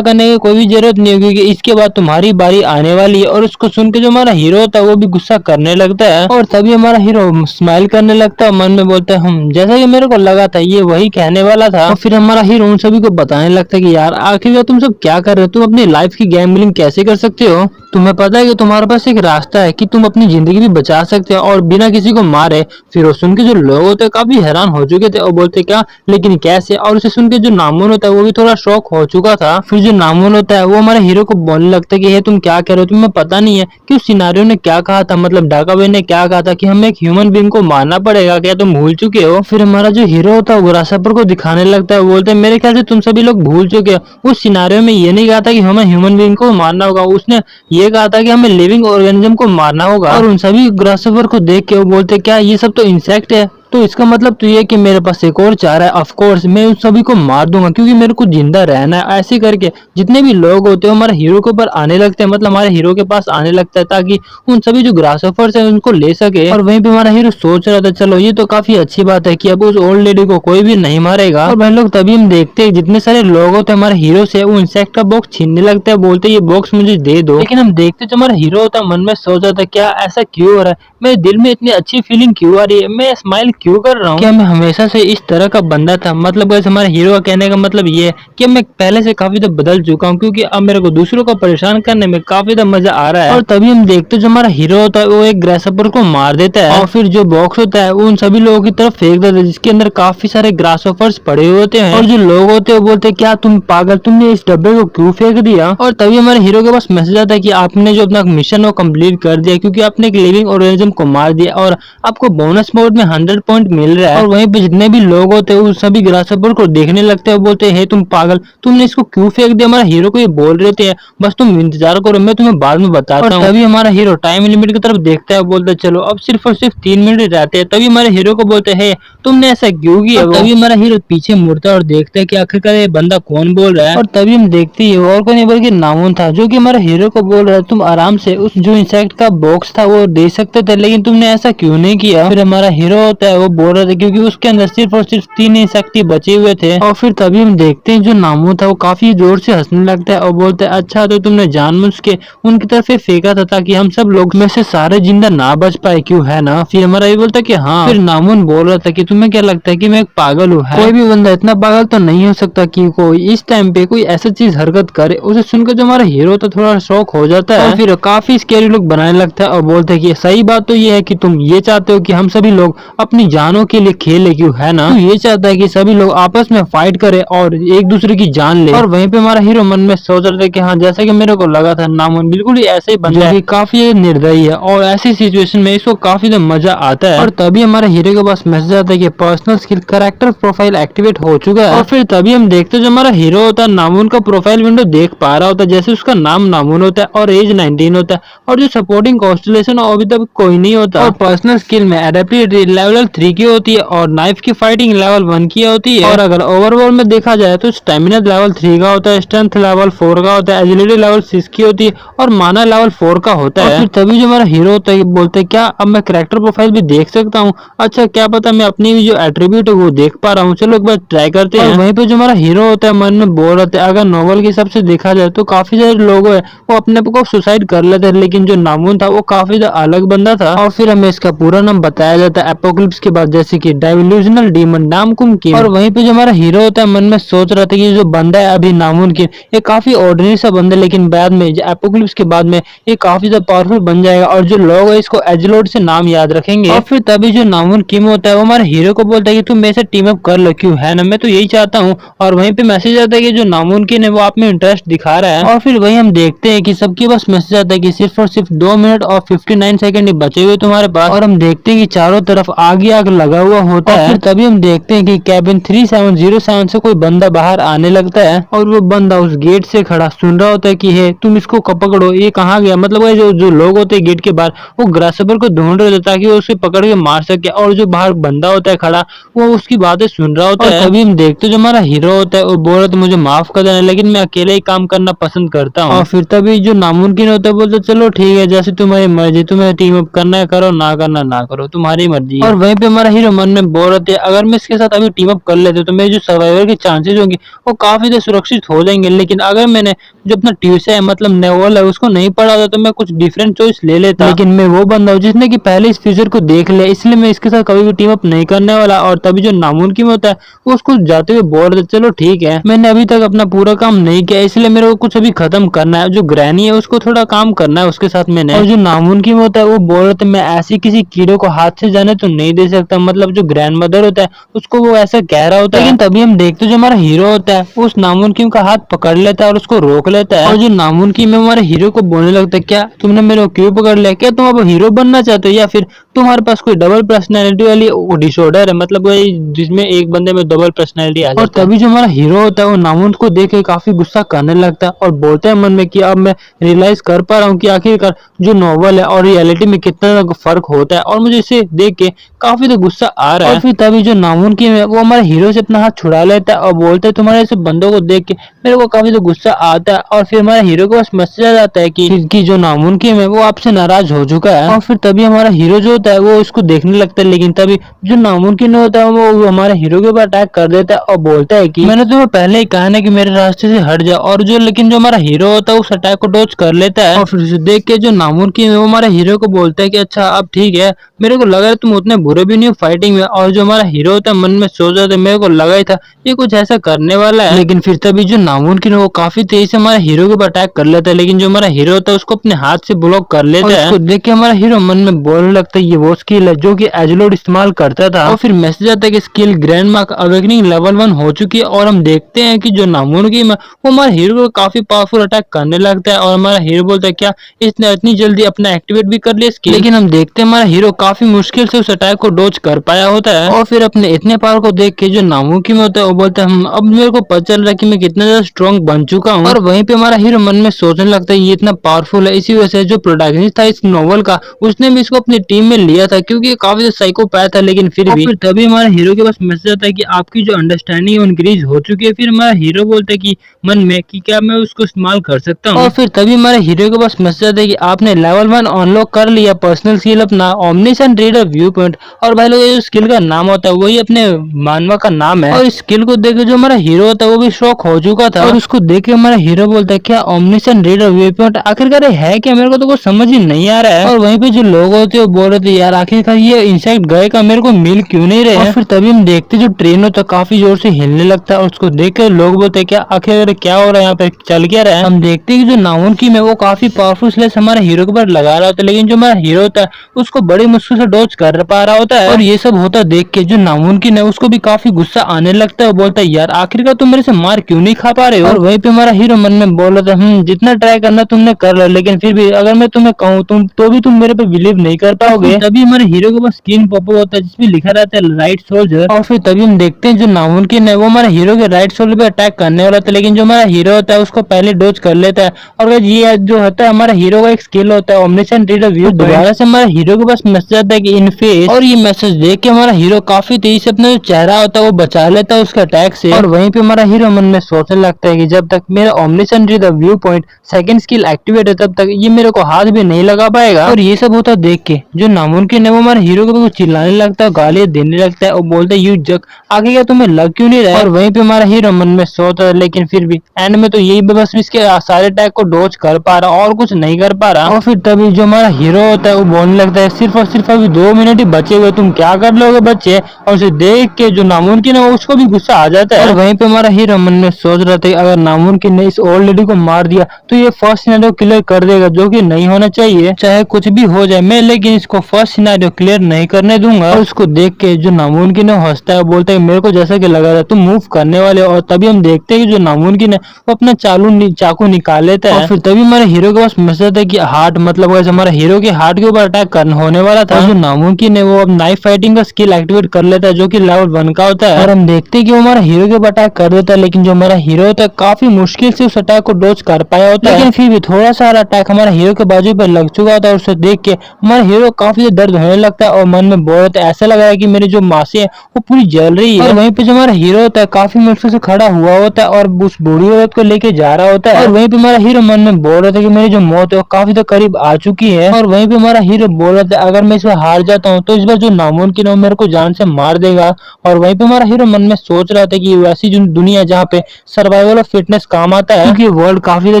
करने की कोई भी जरूरत नहीं होगी क्योंकि इसके बाद तुम्हारी बारी आने वाली है। और उसको सुन के जो हमारा हीरो होता है वो भी गुस्सा करने लगता है, और तभी हमारा हीरो स्माइल करने लगता है, मन में बोलता है हम जैसा कि मेरे को लगा था ये वही कहने वाला था। और फिर हमारा हीरो उन सभी को बताने लगता है कि यार आखिर तुम सब क्या कर रहे हो, तुम अपनी लाइफ की गैम्बलिंग कैसे कर सकते हो, तुम्हें पता है कि तुम्हारे पास एक रास्ता है कि तुम अपनी जिंदगी भी बचा सकते हो और बिना किसी को मारे। फिर वो सुन के जो लोग होते हैं काफी हैरान हो चुके थे और बोलते क्या लेकिन कैसे। और उसे सुन के जो नामून होता है वो भी थोड़ा शॉक हो चुका था। फिर जो नामून होता है वो हमारे हीरो को बोलने लगता है कि ये तुम क्या कह रहे हो, तुम्हें पता नहीं है कि उस सिनारियो ने क्या कहा था, मतलब डाका भाई ने क्या कहा था कि हमें एक ह्यूमन बीइंग को मारना पड़ेगा, क्या तुम भूल चुके हो। फिर हमारा जो हीरो होता है वो ग्रासहॉपर को दिखाने लगता है, बोलते हैं मेरे ख्याल से तुम सभी लोग भूल चुके हो, उस सिनारियो में ये नहीं कहा था कि हमें ह्यूमन बीइंग को मारना होगा, उसने ये कहा था कि हमें लिविंग ऑर्गेनिज्म को मारना होगा। और उन सभी ग्रासहॉपर को देख के वो बोलते क्या ये सब तो इंसेक्ट है, तो इसका मतलब तो ये कि मेरे पास एक और चारा है, ऑफ कोर्स मैं उन सभी को मार दूंगा क्योंकि मेरे को जिंदा रहना है। ऐसे करके जितने भी लोग होते हैं हमारे हीरो के ऊपर आने लगते हैं, मतलब हमारे हीरो के पास आने लगता है ताकि उन सभी जो ग्रासहॉपर्स हैं उनको ले सके। और वहीं पे हमारा हीरो सोच रहा था चलो ये तो काफी अच्छी बात है कि अब उस ओल्ड लेडी को कोई भी नहीं मारेगा। और भाई लोग तभी हम देखते हैं जितने सारे लोग होते हैं हमारे हीरो से वो इंसेक्ट का बॉक्स छीनने लगता है, बोलते ये बॉक्स मुझे दे दो। लेकिन हम देखते जो हमारा हीरो होता है मन में सोच रहा था क्या ऐसा क्यों हो रहा है, मेरे दिल में इतनी अच्छी फीलिंग क्यों आ रही है, मैं स्माइल क्यों कर रहा हूँ, क्या मैं हमेशा से इस तरह का बंदा था। मतलब वैसे हमारे हीरो का कहने का मतलब ये है कि मैं पहले से काफी ज्यादा बदल चुका हूँ क्योंकि अब मेरे को दूसरों को परेशान करने में काफी ज्यादा मजा आ रहा है। और तभी हम देखते जो हमारा हीरो होता है वो एक ग्रासहॉपर को मार देता है और फिर जो बॉक्स होता है वो उन सभी लोगों की तरफ फेंक देता है जिसके अंदर काफी सारे ग्रासहॉपर्स पड़े हुए होते हैं। और जो लोग होते हैं वो बोलते क्या तुम पागल, तुमने इस डब्बे को क्यों फेंक दिया। और तभी हमारे हीरो के पास मैसेज आता है कि आपने जो अपना मिशन वो कंप्लीट कर दिया क्योंकि आपने एक लिविंग ऑर्गेनिज्म को मार दिया और आपको बोनस मोड में 100 पॉइंट मिल रहा है। और वहीं पे जितने भी लोग होते हैं उस सभी ग्रासहॉपर को देखने लगते हैं, बोलते हैं तुम पागल, तुमने इसको क्यों फेंक दिया। हमारा हीरो को ये बोल रहे थे बस तुम इंतजार करो मैं तुम्हें बाद में बताता हूँ। तभी हमारा हीरो टाइम लिमिट की तरफ देखता है, बोलता है चलो अब सिर्फ और सिर्फ 3 मिनट रहते हैं। तभी हमारे हीरो को बोलते हैं तुमने ऐसा क्यों किया। तभी हमारा हीरो पीछे मुड़ता है और देखता है कि आखिरकार ये बंदा कौन बोल रहा है। और तभी हम देखते हैं और कोई नहीं बल्कि नामून था जो कि हमारे हीरो को बोल रहा है तुम आराम से उस जो इंसेक्ट का बॉक्स था वो दे सकते थे लेकिन तुमने ऐसा क्यों नहीं किया। फिर हमारा हीरो होता है है वो बोल रहा था, क्योंकि उसके अंदर सिर्फ और सिर्फ 3 ही शक्ति बचे हुए थे। और फिर तभी हम देखते हैं जो नामू था वो काफी जोर से हंसने लगता है और बोलता है, अच्छा तो तुमने जानबूझ के उनकी तरफ फेंका था ताकि हम सब लोग में से सारे जिंदा ना बच पाए, क्यों है ना? फिर हमारा ये बोलता है कि हाँ। फिर नामुन बोल रहा था कि तुम्हें क्या लगता है कि मैं एक पागल हूँ? कोई भी बंदा इतना पागल तो नहीं हो सकता कि कोई इस टाइम पे कोई ऐसा चीज हरकत करे। उसे सुनकर जो हमारा हीरो तो थोड़ा शौक हो जाता है और फिर काफी स्केरी लुक बनाने लगता है और बोलता है कि सही बात तो ये है कि तुम ये चाहते हो कि हम सभी लोग अपनी जानों के लिए खेले, क्यों है ना? तो ये चाहता है कि सभी लोग आपस में फाइट करे और एक दूसरे की जान ले। और वहीं पे हमारा हीरो मन में सोच रहा था कि हाँ, जैसा कि मेरे को लगा था, नामुन बिल्कुल ही ऐसे ही बंदा है, काफी निर्दयी है और ऐसी सिचुएशन में इसको काफी मजा आता है। और तभी हमारे हीरो के पास मैसेज आता है कि personal skill character profile activate हो चुका है। और फिर तभी हम देखते हैं जो हमारा हीरो होता है नामुन का प्रोफाइल विंडो देख पा रहा होता है, जैसे उसका नाम नामुन होता है और एज 19 होता है और जो सपोर्टिंग कॉन्स्टलेशन अभी तक कोई नहीं होता। और पर्सनल स्किल में एडेप्टिविटी लेवल 3 की होती है और नाइफ की फाइटिंग लेवल 1 की होती है। और अगर ओवरऑल में देखा जाए तो स्टेमिना लेवल 3 का होता है, स्ट्रेंथ लेवल 4 का होता है, एजिलिटी लेवल 6 की होती है और माना लेवल 4 का होता है। और फिर तभी जो हमारा हीरो होता है बोलते हैं, क्या अब मैं कैरेक्टर प्रोफाइल भी देख सकता हूँ? अच्छा, क्या पता मैं अपनी भी जो एट्रीब्यूट है वो देख पा रहा हूँ, चलो एक बार ट्राई करते हैं। और वहीं पे जो हमारा हीरो होता है मन में बोल रहा है, अगर नॉवल के हिसाब से देखा जाए तो काफी सारे लोग है वो अपने को सुसाइड कर लेते हैं, लेकिन जो नामुन था वो काफी अलग बंदा था। और फिर हमें इसका पूरा नाम बताया जाता है एपोक्लिप्स के बाद, जैसे कि डाइल्यूजनल डीमन नामकुम किम। और वहीं पे जो हमारा हीरो होता है मन में सोच रहा था कि जो बंदा है अभी नामुन किम, ये काफी ऑर्डिनरी सा बंदा, लेकिन बाद में एपोक्लिप्स के बाद में ये काफी ज्यादा पावरफुल बन जाएगा और जो लोग है इसको एजलोड से नाम याद रखेंगे। और फिर तभी जो नामुन किम होता है वो हमारे हीरो को बोलता है कि तुम मेरे से टीम अप कर लो, क्यों है ना? मैं तो यही चाहता हूँ। और वहीं पे मैसेज आता है कि जो नामुन किम है वो आप में इंटरेस्ट दिखा रहा है। और फिर वही हम देखते हैं कि सबके पास मैसेज आता है कि सिर्फ और सिर्फ 2 मिनट और 59 सेकंड ही बचे हुए तुम्हारे पास। और हम देखते हैं कि चारों तरफ आग ही आग लगा हुआ होता है। फिर तभी हम देखते हैं कि कैबिन 3707 से कोई बंदा बाहर आने लगता है और वो बंदा उस गेट से खड़ा सुन रहा होता है कि है तुम इसको पकड़ो, ये कहाँ गया? मतलब वो जो लोग होते हैं गेट के बाहर वो ग्रासहॉपर को ढूंढ रहे थे ताकि वो उसे पकड़ के मार सके, और जो बाहर बंदा होता है खड़ा वो उसकी बातें सुन रहा होता है। तभी हम देखते हैं जो हमारा हीरो होता है वो बोल रहा था मुझे माफ कर देना, लेकिन मैं अकेले ही काम करना पसंद करता हूँ। और फिर तभी जो नामुमकिन होता है बोलते चलो ठीक है, जैसे तुम्हारी मर्जी, तुम्हें टीम अप करना है करो, ना करना ना करो, तुम्हारी मर्जी है। और वहीं पे हमारा हीरो मन में बोल रहे थे अगर मैं इसके साथ अभी टीम अप कर लेते तो मेरे जो सर्वाइवर के चांसेस होंगे वो काफी ज्यादा सुरक्षित हो जाएंगे, लेकिन अगर मैंने जो अपना ट्यूसडे है मतलब नोवेल है उसको नहीं पढ़ा था तो मैं कुछ डिफरेंट चॉइस ले लेता, लेकिन मैं वो बंदा हूँ जिसने कि पहले इस फ्यूचर को देख लिया, इसलिए मैं इसके साथ कभी भी टीम अप नहीं करने वाला। और तभी जो नामुमकिन होता है वो उसको जाते हुए बोल रहे चलो ठीक है, मैंने अभी तक अपना पूरा काम नहीं किया इसलिए मेरे को कुछ अभी खत्म करना है, जो ग्रैनी है उसको थोड़ा काम करना है उसके साथ मैंने। और जो नामुमकिन होता है वो बोल रहे थे मैं ऐसी किसी कीड़े को हाथ से जाने तो नहीं दे सकता, मतलब जो ग्रैंड मदर होता है उसको वो ऐसा कह रहा होता है। लेकिन तभी हम देखते जो हमारा हीरो होता है उस नामुमकिन का हाथ पकड़ लेता है और उसको रोक लेता है। और जो नामुमकिन में हमारे हीरो को बोलने लगता है क्या तुमने मेरे को क्यों पकड़ लिया? क्या तुम अब हीरो बनना चाहते हो या फिर तुम्हारे पास कोई डबल पर्सनैलिटी वाली डिसऑर्डर है, मतलब वही जिसमें एक बंदे में डबल पर्सनैलिटी आ जाती है। और तभी जो हमारा हीरो होता है वो नामुन को देख के काफी गुस्सा करने लगता है और बोलता है मन में कि अब मैं रियलाइज कर पा रहा हूँ कि आखिरकार जो नॉवल है और रियलिटी में कितना फर्क होता है, और मुझे इसे देख के काफी तो गुस्सा आ रहा है। और फिर तभी जो नामुमकिन है वो हमारे हीरो से अपना हाथ छुड़ा लेता है और बोलता है तुम्हारे ऐसे बंदों को देख के मेरे को काफी तो गुस्सा आता है। और फिर हमारे हीरो के पास मैसेज आ जाता है कि जो नामुमकिन है वो आपसे नाराज हो चुका है। और फिर तभी हमारा हीरो जो होता है वो इसको देखने लगता है, लेकिन तभी जो नामुमकिन होता है वो हमारे हीरो के ऊपर अटैक कर देता है और बोलता है कि मैंने तुम्हें पहले ही कहा ना कि मेरे रास्ते से हट जाओ। और जो लेकिन जो हमारा हीरो होता है उस अटैक को डॉज कर लेता है। और फिर उसे देख के जो नामुमकिन है वो हमारे हीरो को बोलता है कि अच्छा अब ठीक है, मेरे को लगा तुम उतने बुरे भी नहीं हो फाइटिंग में। और जो हमारा हीरो होता है मन में सोच रहा था मेरे को लगा ही था ये कुछ ऐसा करने वाला है, लेकिन फिर तभी जो नामुमकिन है वो काफी तेज से हमारे हीरो के ऊपर अटैक कर लेता है, लेकिन जो हमारा हीरो होता है उसको अपने हाथ से ब्लॉक कर लेता है। उसको देख के हमारा हीरो मन में बोलने लगता है ये वो स्किल है जो कि एजलोड इस्तेमाल करता था। और फिर मैसेज आता है कि skill grand mark awakening level 1 हो चुकी है। और हम देखते हैं कि जो नामुमकिन है वो हमारे हीरो को काफी पावरफुल अटैक करने लगता है और हमारा हीरो बोलता है क्या इसने इतनी जल्दी अपना एक्टिवेट भी कर लिया स्किल? लेकिन हम देखते हैं हमारा हीरो काफी मुश्किल से उस अटैक को डॉज कर पाया होता है। और फिर अपने इतने पावर को देख के जो नामुमकिन होता है वो बोलता है अब मेरे को पता चल रहा है कि मैं कितना ज्यादा स्ट्रॉन्ग बन चुका हूँ। और वहीं पे हमारा हीरो मन में सोचने लगता है ये इतना पावरफुल है, इसी वजह से जो प्रोटैगनिस्ट था इस नॉवल का उसने भी इसको अपनी टीम में लिया था क्योंकि ये काफी साइकोपैथ है, लेकिन फिर तभी हमारे हीरो के पास मैसेज आता है कि आपकी जो अंडरस्टैंडिंग है इंक्रीज हो चुकी है। फिर हमारा हीरो बोलता है कि मन में कि क्या मैं उसको इस्तेमाल कर सकता हूँ, और फिर तभी हमारे हीरो के पास मैसेज आता है कि आपने लेवल 1 अनलॉक कर लिया पर्सनल स्किल अपना ओमनिसेंट रीडर व्यू पॉइंट। और भाई लोग ये जो स्किल का नाम होता है वही अपने मानवा का नाम है, और इस स्किल को देख के जो हमारा हीरो होता है वो भी शॉक हो चुका था, और उसको देख के हमारा हीरो बोलता है क्या ओमनिसेंट रीडर व्यू पॉइंट आखिरकार ये है क्या, मेरे को तो कुछ समझ ही नहीं आ रहा है। और वहीं पे जो लोग होते हैं वो बोल रहे थे यार आखिरकार ये इंसेक्ट गए का मेरे को मिल क्यों नहीं रहे। और फिर तभी हम देखते जो ट्रेन होता है काफी जोर से हिलने लगता है, और उसको देख के लोग बोलते हैं क्या आखिर क्या हो रहा है यहाँ पे, चल क्या रहा है। हम देखते हैं कि जो नाउन की है वो काफी पावरफुल स्लेस हमारे हीरो के ऊपर लगा रहा होता है, लेकिन जो हमारा हीरो होता है उसको बड़ी मुश्किल से डॉज कर पा रहा होता है। और ये सब होता देख के जो नामुमकिन है उसको भी काफी गुस्सा आने लगता है, वो बोलता है यार आखिरकार तुम मेरे से मार क्यों नहीं खा पा रहे हो। और वहीं पे हमारा हीरो मन में बोल रहा था जितना ट्राई करना तुमने कर लिया, लेकिन फिर भी अगर मैं तुम्हें कहूँ तुम तो भी तुम मेरे पे बिलीव नहीं कर पाओगे। तभी हमारे हीरो के पास स्क्रीन पॉपअप होता है जिसमें लिखा रहता है राइट सोल्जर, और फिर तभी हम देखते हैं जो नामुमकिन है वो हमारे हीरो के राइट शोल्डर पे अटैक करने वाला था, लेकिन जो हमारा हीरो होता है उसको पहले डोज कर लेता है। और ये जो होता है हमारा हीरो का एक स्किल होता है ओमनिसेंट रीडर व्यू, दोबारा से हमारे हीरो के पास मैसेज आता है कि इन फेस, और ये मैसेज देख के हमारा हीरो काफी तेजी से अपना जो चेहरा होता है वो बचा लेता है उसके अटैक से। और वहीं पे हमारा हीरो मन में सोचने लगता है कि जब तक मेरा omniscient reader view point second skill activate है तब तक ये मेरे को हाथ भी नहीं लगा पाएगा। और ये सब होता देख के जो नामुमकिन है वो हमारे हीरो के ऊपर चिल्लाने लगता है, गालियां देने लगता है और बोलता है यू जक आगे क्या तुम्हें लग क्यों नहीं रहा। और वहीं पे हमारा हीरो मन में सोचता है, लेकिन फिर भी एंड में तो यही बस इसके सारे अटैक को डॉज कर पा रहा और कुछ नहीं कर पा रहा। और फिर तभी जो हमारा हीरो होता है वो बोलने लगता है सिर्फ और सिर्फ अभी 2 मिनट ही बचे हुए, तुम क्या कर लोगे बच्चे। और उसे देख के जो नामुमकिन है उसको भी गुस्सा आ जाता है। और वहीं पे हमारा हीरो मन में सोच रहा था अगर नामुमकिन ने इस ओल्ड लेडी को मार दिया तो ये फर्स्ट सिनेरियो क्लियर कर देगा, जो कि नहीं होना चाहिए, चाहे कुछ भी हो जाए मैं लेकिन इसको फर्स्ट सिनेरियो क्लियर नहीं करने दूंगा। और उसको देख के जो नामुमकिन है हंसता है, बोलता है मेरे को जैसा कि लगा था तुम मूव करने वाले। और तभी हम देखते हैं कि जो नामुमकिन है वो अपना चाकू निकाल लेता है। और फिर तभी हमारे हीरो के पास मैसेज आता है कि हार्ट, मतलब वैसे हमारे हीरो के हार्ट के ऊपर अटैक होने वाला था। जो नामुमकिन है वो अब नाइफ फाइटिंग का स्किल एक्टिवेट कर लेता है जो कि लेवल 1 का होता है। और हम देखते हैं कि वो हमारा हीरो के ऊपर अटैक कर देता है, लेकिन जो हमारा हीरो होता है काफी मुश्किल से उस अटैक को डॉज कर पाया होता है। लेकिन फिर भी थोड़ा सा अटैक हमारे हीरो के बाजू पर लग चुका होता है, और उसे देख के हमारा हीरो काफी दर्द होने लगता है और मन में बोल रहा था ऐसा लग रहा है कि मेरी जो मांसें है वो पूरी जल रही है। और वहीं पे जो हमारा हीरो होता है काफी मुश्किल से खड़ा हुआ होता है और उस बूढ़ी औरत को लेके जा रहा होता है। और वहीं पे हमारा हीरो मन में बोल रहा था कि मेरी जो मौत है वो काफी तो करीब आ चुकी है। और वहीं पे हमारा हीरो बोल रहा था अगर मैं इसमें हार जाता हूँ तो इस बार जो नामुमकिन है वो मेरे को जान से मार देगा। और वहीं पे हमारा हीरो मन में सोच रहा था कि वैसी जो दुनिया जहाँ पे सर्वाइवल ऑफ फिटनेस काम आता है, क्योंकि वर्ल्ड काफी तो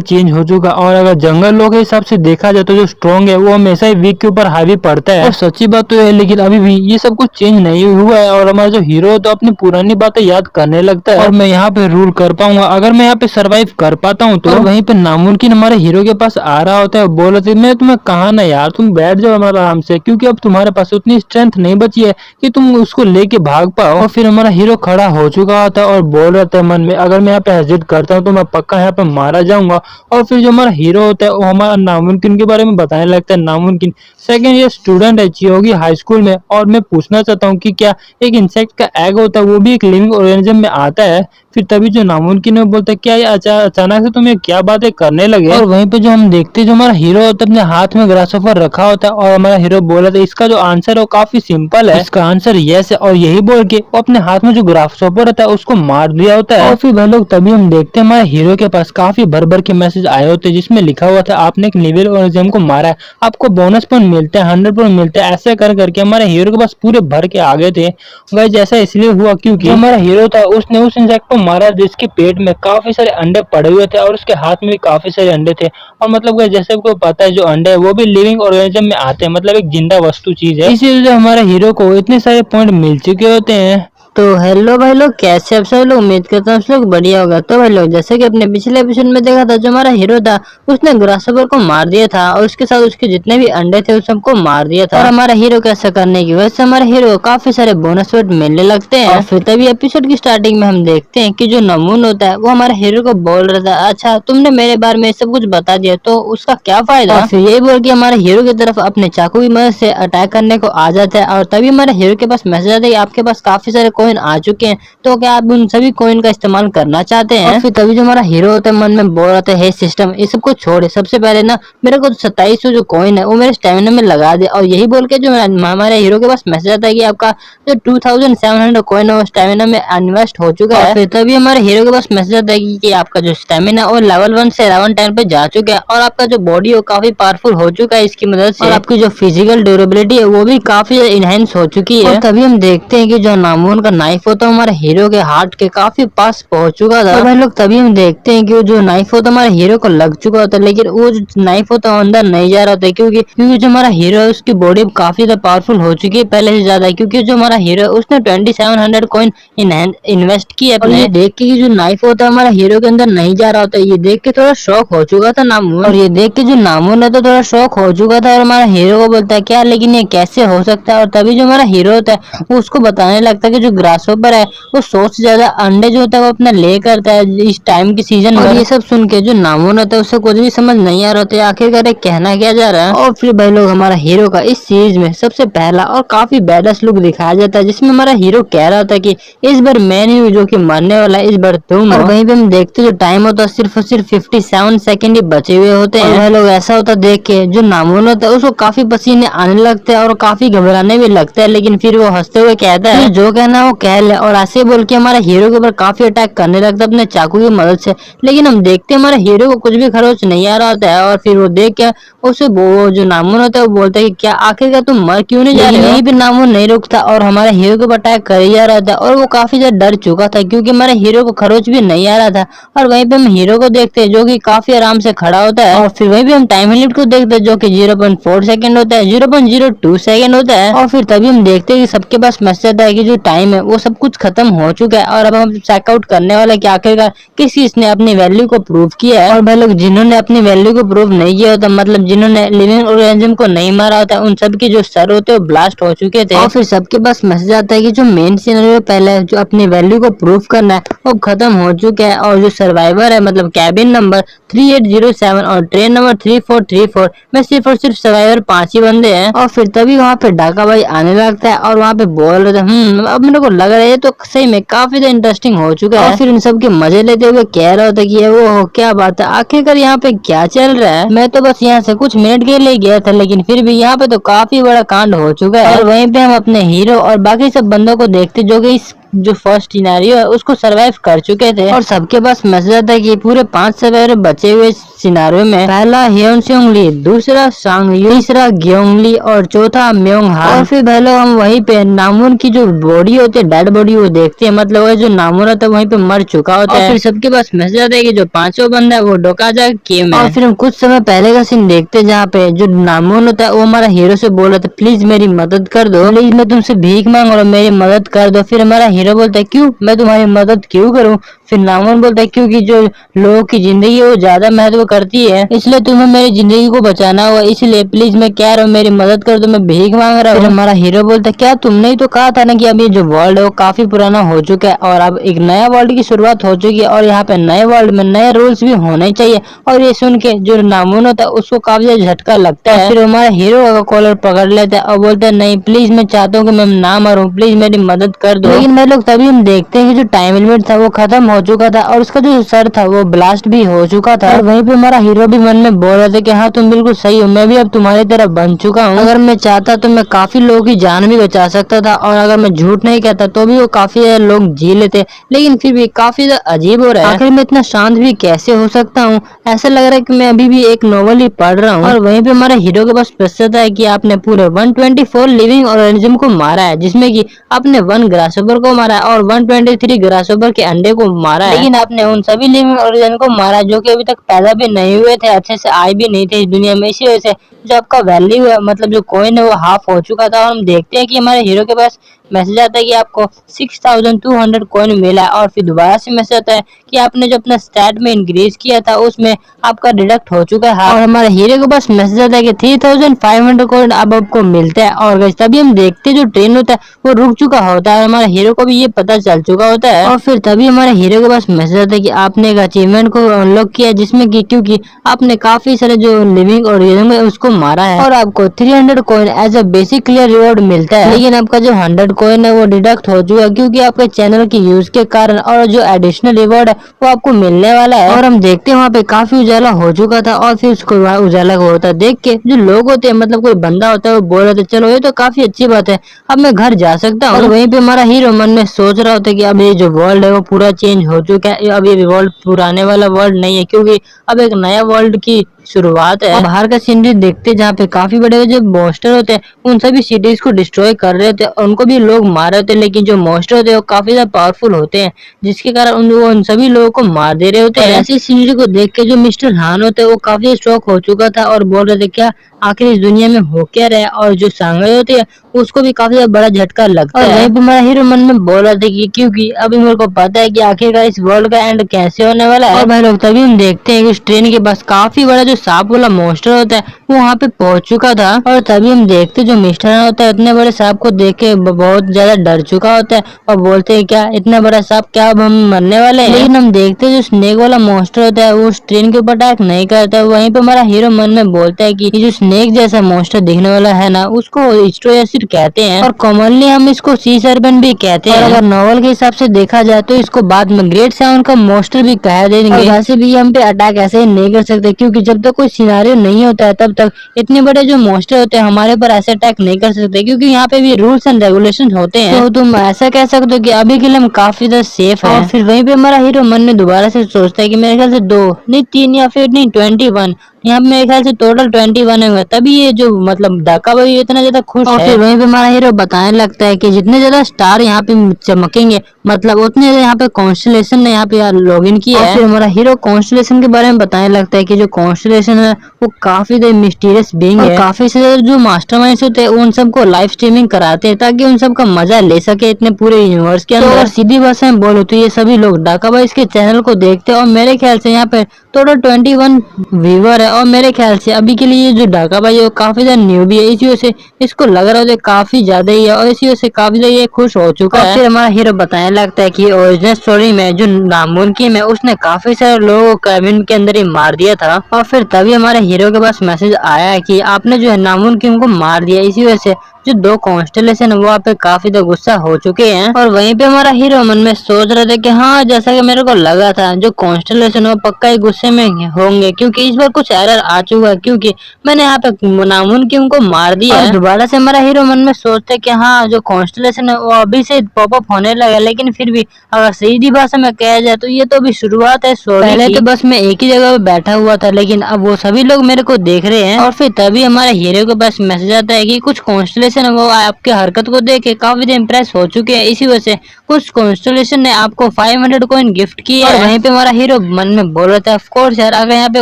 चेंज हो चुका। और अगर जंगल लोग के हिसाब से देखा जाए तो जो स्ट्रॉन्ग है वो हमेशा ही वीक के ऊपर हावी पड़ता है। और सच्ची बात तो है, लेकिन अभी भी ये सब कुछ चेंज नहीं हुआ है और हमारा जो हीरो है तो अपनी पुरानी बातें याद करने लगता है और मैं यहाँ पे रूल कर पाऊंगा अगर मैं यहाँ पे सरवाइव कर पाता हूँ तो। और वहीं पे नामुमकिन हमारे हीरो के पास आ रहा होता है, बोल रहे थे मैं तुम्हें कहा ना यार तुम बैठ जाओ हमारा आराम से, क्योंकि अब तुम्हारे पास उतनी स्ट्रेंथ नहीं बची है कि तुम उसको लेके भाग पाओ। और फिर हमारा हीरो खड़ा हो चुका होता है और बोल रहा था मन में अगर मैं यहाँ पे हेजिट करता हूँ तो मैं पक्का यहाँ पे मारा जाऊंगा। और फिर जो हमारा हीरो होता है वो हमारा नामुमकिन के बारे में बताने लगता है। नामुमकिन सेकेंड ईयर स्टूडेंट है चियोगी हाई स्कूल में, और मैं पूछना चाहता हूँ कि क्या एक इंसेक्ट का एग होता है वो भी एक लिविंग ऑर्गेनिज्म में आता है। फिर तभी जो नामुमकिन है वो बोलता है क्या ये अचानक से तुम ये क्या बातें करने लगे। और वहीं पे जो हम देखते हैं जो हमारा हीरो होता है अपने हाथ में ग्रासहोफर रखा होता है और हमारा हीरो बोला था इसका जो आंसर है वो काफी सिंपल है, इसका आंसर यस है। और यही बोल के वो अपने हाथ में जो ग्रासहोफर रहता है उसको मार दिया होता है। और फिर वह लोग तभी हम देखते हैं हमारे हीरो के पास काफी भर भर के मैसेज आए होते हैं जिसमें लिखा हुआ था आपने एक लिविंग ऑर्गेनिज्म को मारा है, आपको बोनस पॉइंट मिलते हैं, 100 पॉइंट मिलते हैं। ऐसे कर करके हमारे हीरो के पास पूरे भर के आ गए थे। गाइस ऐसा इसलिए हुआ क्योंकि हमारा हीरो था उसने उस इंसेक्ट को मारा जिसके पेट में काफी सारे अंडे पड़े हुए थे और उसके हाथ में भी काफी सारे अंडे थे। और मतलब जैसे आपको पता है जो अंडे है वो भी लिविंग ऑर्गेनिज्म में आते हैं, मतलब एक जिंदा वस्तु चीज है, इसीलिए हमारे हीरो को इतने सारे पॉइंट मिल चुके होते हैं। तो हेलो भाई लोग, कैसे आप सब लोग? उम्मीद करता हूँ सब लोग बढ़िया होगा। तो भाई लोग जैसे कि अपने पिछले एपिसोड में देखा था जो हमारा हीरो था उसने ग्रासहोपर को मार दिया था और उसके साथ उसके जितने भी अंडे थे उस सबको मार दिया था। और हमारा हीरो को ऐसा करने की वजह से हमारे हीरो को काफी सारे बोनस पॉइंट मिलने लगते हैं। और फिर तभी एपिसोड की स्टार्टिंग में हम देखते हैं कि जो नमून होता है वो हमारे हीरो को बोल रहा था अच्छा तुमने मेरे बारे में सब कुछ बता दिया तो उसका क्या फायदा। और फिर यही बोल के हमारे हीरो की तरफ अपने चाकू की मदद से अटैक करने को आ जाता है। और तभी हमारे हीरो के पास मैसेज आता है आपके पास काफी सारे कॉइन आ चुके हैं, तो क्या आप उन सभी कॉइन का इस्तेमाल करना चाहते हैं? और फिर तभी जो हमारा हीरो होता है मन में बोल रहा था, हे सिस्टम ये सब कुछ छोड़े, सबसे पहले ना मेरे को 2700 जो कॉइन है वो मेरे स्टेमिना में लगा दे। और यही बोल के जो हमारे हीरो के पास मैसेज आता है कि आपका जो 2700 कॉइन है वो स्टेमिना में इन्वेस्ट हो चुका है। फिर तभी हमारे हीरो के पास मैसेज आता है कि आपका जो स्टेमिना और लेवल 1 से लेवल 10 पे जा चुका है और आपका जो बॉडी है काफी पावरफुल हो चुका है इसकी मदद से, और आपकी जो फिजिकल ड्यूरेबिलिटी है वो भी काफी इनहेंस हो चुकी है। और तभी हम देखते हैं कि जो नामून का नाइफ होता है हमारे हीरो के हार्ट के काफी पास पहुंच चुका था। और भाई लोग तभी हम देखते हैं कि वो जो नाइफ होता है हमारे हीरो को लग चुका होता है, लेकिन वो जो नाइफ होता है अंदर नहीं जा रहा होता है, क्योंकि जो हमारा हीरो है उसकी बॉडी काफी ज्यादा पावरफुल हो चुकी है पहले से ज्यादा, क्योंकि जो हमारा हीरो है उसने 2700 कॉइन इन्वेस्ट किया अपने। ये देख के कि जो नाइफ होता है हमारा हीरो के अंदर नहीं जा रहा होता है, ये देख के थोड़ा शॉक हो चुका था नामून। और ये देख के जो नामून है तो थोड़ा शॉक हो चुका था और हमारा हीरो को बोलता है क्या, लेकिन ये कैसे हो सकता है? और तभी जो हमारा हीरो होता है वो उसको बताने लगता है कि जो ग्रासहोपर है वो 100 से ज्यादा अंडे जो होता है वो अपना ले करता है इस टाइम की सीजन में। और ये सब सुन के जो नामून होता है उससे कुछ भी समझ नहीं आ रहा होता है आखिरकार कहना क्या जा रहा है। और फिर भाई लोग हमारा हीरो का इस सीरीज में सबसे पहला और काफी बैडस लुक दिखाया जाता है, जिसमें हमारा हीरो कह रहा होता है कि इस बार मैं नहीं हूँ जो कि मरने वाला है, इस बार तुम। और वहीं पे हम देखते जो टाइम होता है सिर्फ और सिर्फ 57 सेकंड ही बचे हुए होते हैं। और लोग ऐसा होता देख के जो नामून होता है उसको काफी पसीने आने लगते हैं और काफी घबराने भी लगता है, लेकिन फिर वो हंसते हुए कहता है जो कहना वो कह ले। और ऐसे बोल के हमारे हीरो के ऊपर काफी अटैक करने लगता है अपने चाकू की मदद से, लेकिन हम देखते हैं हमारे हीरो को कुछ भी खरोच नहीं आ रहा होता है। और फिर वो देख के उसे वो जो नामून होता है वो बोलता है कि क्या आखिरकार तुम मर क्यों नहीं जा रहे हो? यहीं पे नामून नहीं रुकता और हमारे हीरो के ऊपर अटैक कर ही जा रहा था और वो काफी ज्यादा डर चुका था क्योंकि हमारे हीरो को खरोच भी नहीं आ रहा था। और वहीं पे हम हीरो को देखते हैं जो कि काफी आराम से खड़ा होता है। और फिर वहीं पे हम टाइम लिमिट को देखते हैं जो कि 0.4 सेकंड होता है, 0.02 सेकंड होता है। और फिर तभी हम देखते हैं कि सबके पास मैसेज आता है कि जो टाइम है वो सब कुछ खत्म हो चुका है और अब हम चेकआउट करने वाले हैं कि आखिरकार किस किसने अपनी वैल्यू को प्रूव किया है। और भाई लोग जिन्होंने अपनी वैल्यू को प्रूव नहीं किया होता, मतलब जिन्होंने लिविंग ऑर्गेनिज्म को नहीं मारा होता, उन सब के जो सर होते हैं वो ब्लास्ट हो चुके थे। और फिर सबके पास मैसेज आता है कि जो मेन सिनेरियो पहले जो अपनी वैल्यू को प्रूव करना है वो खत्म हो चुका है और जो सर्वाइवर है मतलब कैबिन नंबर 3807 और ट्रेन नंबर 3434 में सिर्फ और सिर्फ सर्वाइवर 5 ही बंदे हैं। और फिर तभी वहाँ पे डाका भाई आने लगता है और वहाँ पे बोल रहे थे अब मेरे को लग रहा है ये तो सही में काफी ज्यादा इंटरेस्टिंग हो चुका है। और फिर इन सब के मजे लेते हुए कह रहा होता कि वो क्या बात है, आखिरकार यहाँ पे क्या चल रहा है? मैं तो बस यहाँ से कुछ मिनट के लिए गया था, लेकिन फिर भी यहाँ पे तो काफी बड़ा कांड हो चुका है। और वहीं पे हम अपने हीरो और बाकी सब बंदों को देखते जो कि इस जो फर्स्ट सिनेरियो है उसको सरवाइव कर चुके थे। और सबके पास मैसेज आता है कि पूरे 5 सर्वाइवर बचे हुए सिनेरियो में पहला हियोन सेओंग ली, दूसरा सांग यू, तीसरा ग्योंग ली और चौथा म्योंग हान। और फिर पहले हम वहीं पे नामून की जो बॉडी होती है डेड बॉडी वो देखते हैं, मतलब वो जो नामून होता है वहीं पे मर चुका होता है। और फिर सबके पास मैसेज आता है कि जो 5वां बंदा है वो डोकाजा केम है। और फिर हम कुछ समय पहले का सीन देखते हैं जहाँ पे जो नामून होता है वो हमारा हीरो से बोल रहा था प्लीज मेरी मदद कर दो, प्लीज मैं तुमसे भीख मांग रहा हूँ मेरी मदद कर दो। फिर हमारा हीरो बोलता है क्यों, मैं तुम्हारी मदद क्यों करूं? फिर नामून बोलता है क्योंकि जो लोगों की जिंदगी है वो ज्यादा महत्व करती है, इसलिए तुम्हें मेरी जिंदगी को बचाना होगा, इसलिए प्लीज मैं कह रहा हूँ मेरी मदद कर दो, मैं भीख मांग रहा हूँ। फिर हमारा हीरो बोलता है क्या तुमने ही तो कहा था ना कि अब ये जो वर्ल्ड है वो काफी पुराना हो चुका है और अब एक नया वर्ल्ड की शुरुआत हो चुकी है और यहाँ पे नए वर्ल्ड में नए रूल्स भी होने चाहिए। और ये सुन के जो नामून होता है उसको काफी ज्यादा झटका लगता है। फिर हमारा हीरो का कॉलर पकड़ लेता है और बोलता है नहीं प्लीज मैं चाहता हूँ कि मैं ना मरूं, प्लीज मेरी मदद कर दो। लेकिन मैं लोग तभी हम देखते हैं कि जो टाइम लिमिट था वो खत्म हो चुका था और उसका जो सर था वो ब्लास्ट भी हो चुका था। और वहीं पे हमारा हीरो भी मन में बोल रहा था कि हाँ तुम बिल्कुल सही हो, मैं भी अब तुम्हारी तरह बन चुका हूँ, अगर मैं चाहता तो मैं काफी लोगों की जान भी बचा सकता था और अगर मैं झूठ नहीं कहता तो भी वो काफी लोग जी लेते, लेकिन फिर भी काफी अजीब हो रहा है, आखिर मैं इतना शांत भी कैसे हो सकता हूँ? ऐसा लग रहा है कि मैं अभी भी एक नॉवल ही पढ़ रहा हूँ। और वहीं पे हमारा हीरो के पास प्रश्न है कि आपने पूरे 124 लिविंग ऑर्गेनिज्म को मारा है, जिसमें कि आपने 1 ग्रासहोपर को मारा है और 123 ग्रासहोपर के अंडे को मारा है, लेकिन आपने उन सभी लिविंग ऑर्गेनिज्म को मारा जो कि अभी तक पैदा भी नहीं हुए थे, अच्छे से आए भी नहीं थे इस दुनिया में, इसी वजह से जो आपका वैल्यू है मतलब जो कॉइन है वो हाफ हो चुका था। और हम देखते हैं कि हमारे हीरो के पास मैसेज आता है कि आपको 6200 कॉइन मिला है और फिर दोबारा से मैसेज आता है कि आपने जो अपना स्टैट में इंक्रीज किया था उसमें आपका डिडक्ट हो चुका है। और हमारे हीरो के पास मैसेज आता है कि 3500 कॉइन अब आपको मिलता है। और तभी हम देखते हैं जो ट्रेन होता है वो रुक चुका होता है, हमारे हीरो को भी ये पता चल चुका होता है। और फिर तभी हमारे हीरो के पास मैसेज आता है कि आपने एक अचीवमेंट को अनलॉक किया जिसमें कि क्योंकि आपने काफी सारे जो लिविंग ऑर्गेनिज्म है उसको मारा है और आपको 300 coin as a basic clear reward मिलता है, लेकिन आपका जो 100 कॉइन है वो डिडक्ट हो चुका, क्योंकि आपके चैनल की यूज के कारण, और जो एडिशनल रिवॉर्ड है वो आपको मिलने वाला है। और हम देखते हैं वहाँ पे काफी उजाला हो चुका था, और फिर उसको वहाँ उजाला होता देख के जो लोग होते हैं, मतलब कोई बंदा होता है, वो बोल रहे थे चलो ये तो काफी अच्छी बात है, अब मैं घर जा सकता हूँ। और वहीं पे हमारा हीरो मन में सोच रहा होता है कि अब ये जो वर्ल्ड है वो पूरा चेंज हो चुका है, अब ये वर्ल्ड पुराने वाला वर्ल्ड नहीं है, क्योंकि अब एक नया वर्ल्ड की शुरुआत है। बाहर का सीनरी देखते जहाँ पे काफी बड़े जो मॉन्स्टर होते हैं उन सभी सिटीज को डिस्ट्रॉय कर रहे थे, और उनको भी लोग मार रहे थे, लेकिन जो मॉन्स्टर होते हैं वो काफी ज्यादा पावरफुल होते हैं, जिसके कारण उन सभी लोगों को मार दे रहे होते हैं। ऐसी सीनरी को देख के जो मिस्टर हान होते हैं वो काफी शॉक हो चुका था, और बोल रहे थे क्या आखिर इस दुनिया में हो क्या रहा है। और जो सांघाई होती है उसको भी काफी बड़ा झटका लगता है। वहीं पे हमारा हीरो मन में बोल रहा था कि क्योंकि अभी मेरे को पता है कि आखिरकार इस वर्ल्ड का एंड कैसे होने वाला है। और भाई लोग तभी हम देखते हैं कि उस ट्रेन के पास काफी बड़ा जो सांप वाला मॉन्स्टर होता है वो वहाँ पे पहुंच चुका था, और तभी हम देखते जो मिस्टर हान होता है इतने बड़े सांप को देख के बहुत ज्यादा डर चुका होता है, और बोलते हैं क्या इतना बड़ा सांप, क्या अब हम मरने वाले हैं। लेकिन हम देखते जो स्नेक वाला मॉन्स्टर होता है वो उस ट्रेन के ऊपर अटैक नहीं करता है। वहीं पे हमारा हीरो मन में बोलता है कि ये जो स्नेक जैसा मॉन्स्टर दिखने वाला है ना उसको स्ट्रोयासिड कहते हैं, और कॉमनली हम इसको सी सर्पेंट भी कहते हैं। और अगर नॉवल के हिसाब से देखा जाए तो इसको बाद में ग्रेट साउंड का मॉन्स्टर भी कह देंगे। वैसे भी हम पे अटैक ऐसे ही नहीं कर सकते, क्योंकि जब तक कोई सिनारियो नहीं होता है तब तक इतने बड़े जो मॉन्स्टर होते हैं हमारे पर ऐसे अटैक नहीं कर सकते, क्योंकि यहाँ पे भी रूल्स एंड रेगुलेशन होते हैं। तो तुम ऐसा कह सकते हो कि अभी के लिए हम काफी ज्यादा सेफ है। और फिर वहीं पे हमारा हीरो मन में दोबारा से सोचता है कि मेरे ख्याल से 2 नहीं 3 या फिर नहीं 21, यहाँ पे मेरे ख्याल से टोटल 21 होंगे, तभी ये जो मतलब डाका भाई इतना ज्यादा खुश है। फिर वहीं पे हमारा हीरो बताने लगता है कि जितने ज्यादा स्टार यहाँ पे चमकेंगे मतलब उतने यहाँ पे कॉन्स्टलेशन ने यहाँ पे लॉग इन किया है। फिर हमारा हीरो कॉन्स्टलेशन के बारे में बताने लगता है कि जो कॉन्स्टलेशन है वो काफी मिस्टीरियस बीइंग है, काफी से जो मास्टरमाइंड्स होते हैं उन सबको लाइव स्ट्रीमिंग कराते हैं ताकि उन सबका मजा ले सके इतने पूरे यूनिवर्स के अंदर। तो सीधी भाषा में बोलो तो ये सभी लोग डाका भाई इसके चैनल को देखते हैं, और मेरे ख्याल से यहाँ पे टोटल 21 व्यूवर है, और मेरे ख्याल से अभी के लिए जो डाका भाई है वो काफी ज्यादा न्यू भी है, इसी वजह से इसको लग रहा है काफी ज्यादा ही है, और इसी वजह से काफी ज्यादा ये खुश हो चुका है। फिर हमारा हीरो बताने लगता है कि ओरिजिनल स्टोरी में जो नामुमकिन है उसने काफी सारे लोगों को कैबिन के अंदर ही मार दिया था, और फिर तभी हमारे हीरो के पास मैसेज आया है कि आपने जो है नामुमकिन को मार दिया, इसी वजह से जो 2 कॉन्स्टलेशन है वो आप पे काफी तो गुस्सा हो चुके हैं। और वहीं पे हमारा हीरो मन में सोच रहे थे कि हाँ जैसा कि मेरे को लगा था जो कॉन्स्टलेशन वो पक्का ही गुस्से में होंगे, क्योंकि इस बार कुछ एरर आ चुका है, क्योंकि मैंने यहाँ पे नामुमकिन को मार दिया है। दोबारा से हमारा हीरो मन में सोचते है कि हाँ जो कॉन्स्टलेशन है वो अभी से पॉपअप होने लगा, लेकिन फिर भी अगर सीधी भाषा में कहा जाए तो ये तो अभी शुरुआत है स्टोरी की। पहले तो बस मैं एक ही जगह पे बैठा हुआ था, लेकिन अब वो सभी लोग मेरे को देख रहे हैं। और फिर तभी हमारे हीरो के पास मैसेज आता है कि कुछ कॉन्स्टलेशन वो आपके हरकत को देख के काफी इम्प्रेस हो चुके हैं, इसी वजह से कुछ कॉन्स्टलेशन ने आपको 500 कॉइन गिफ्ट किया है। वहीं पे हमारा हीरो मन में बोल रहा था ऑफ कोर्स यार, अगर यहाँ पे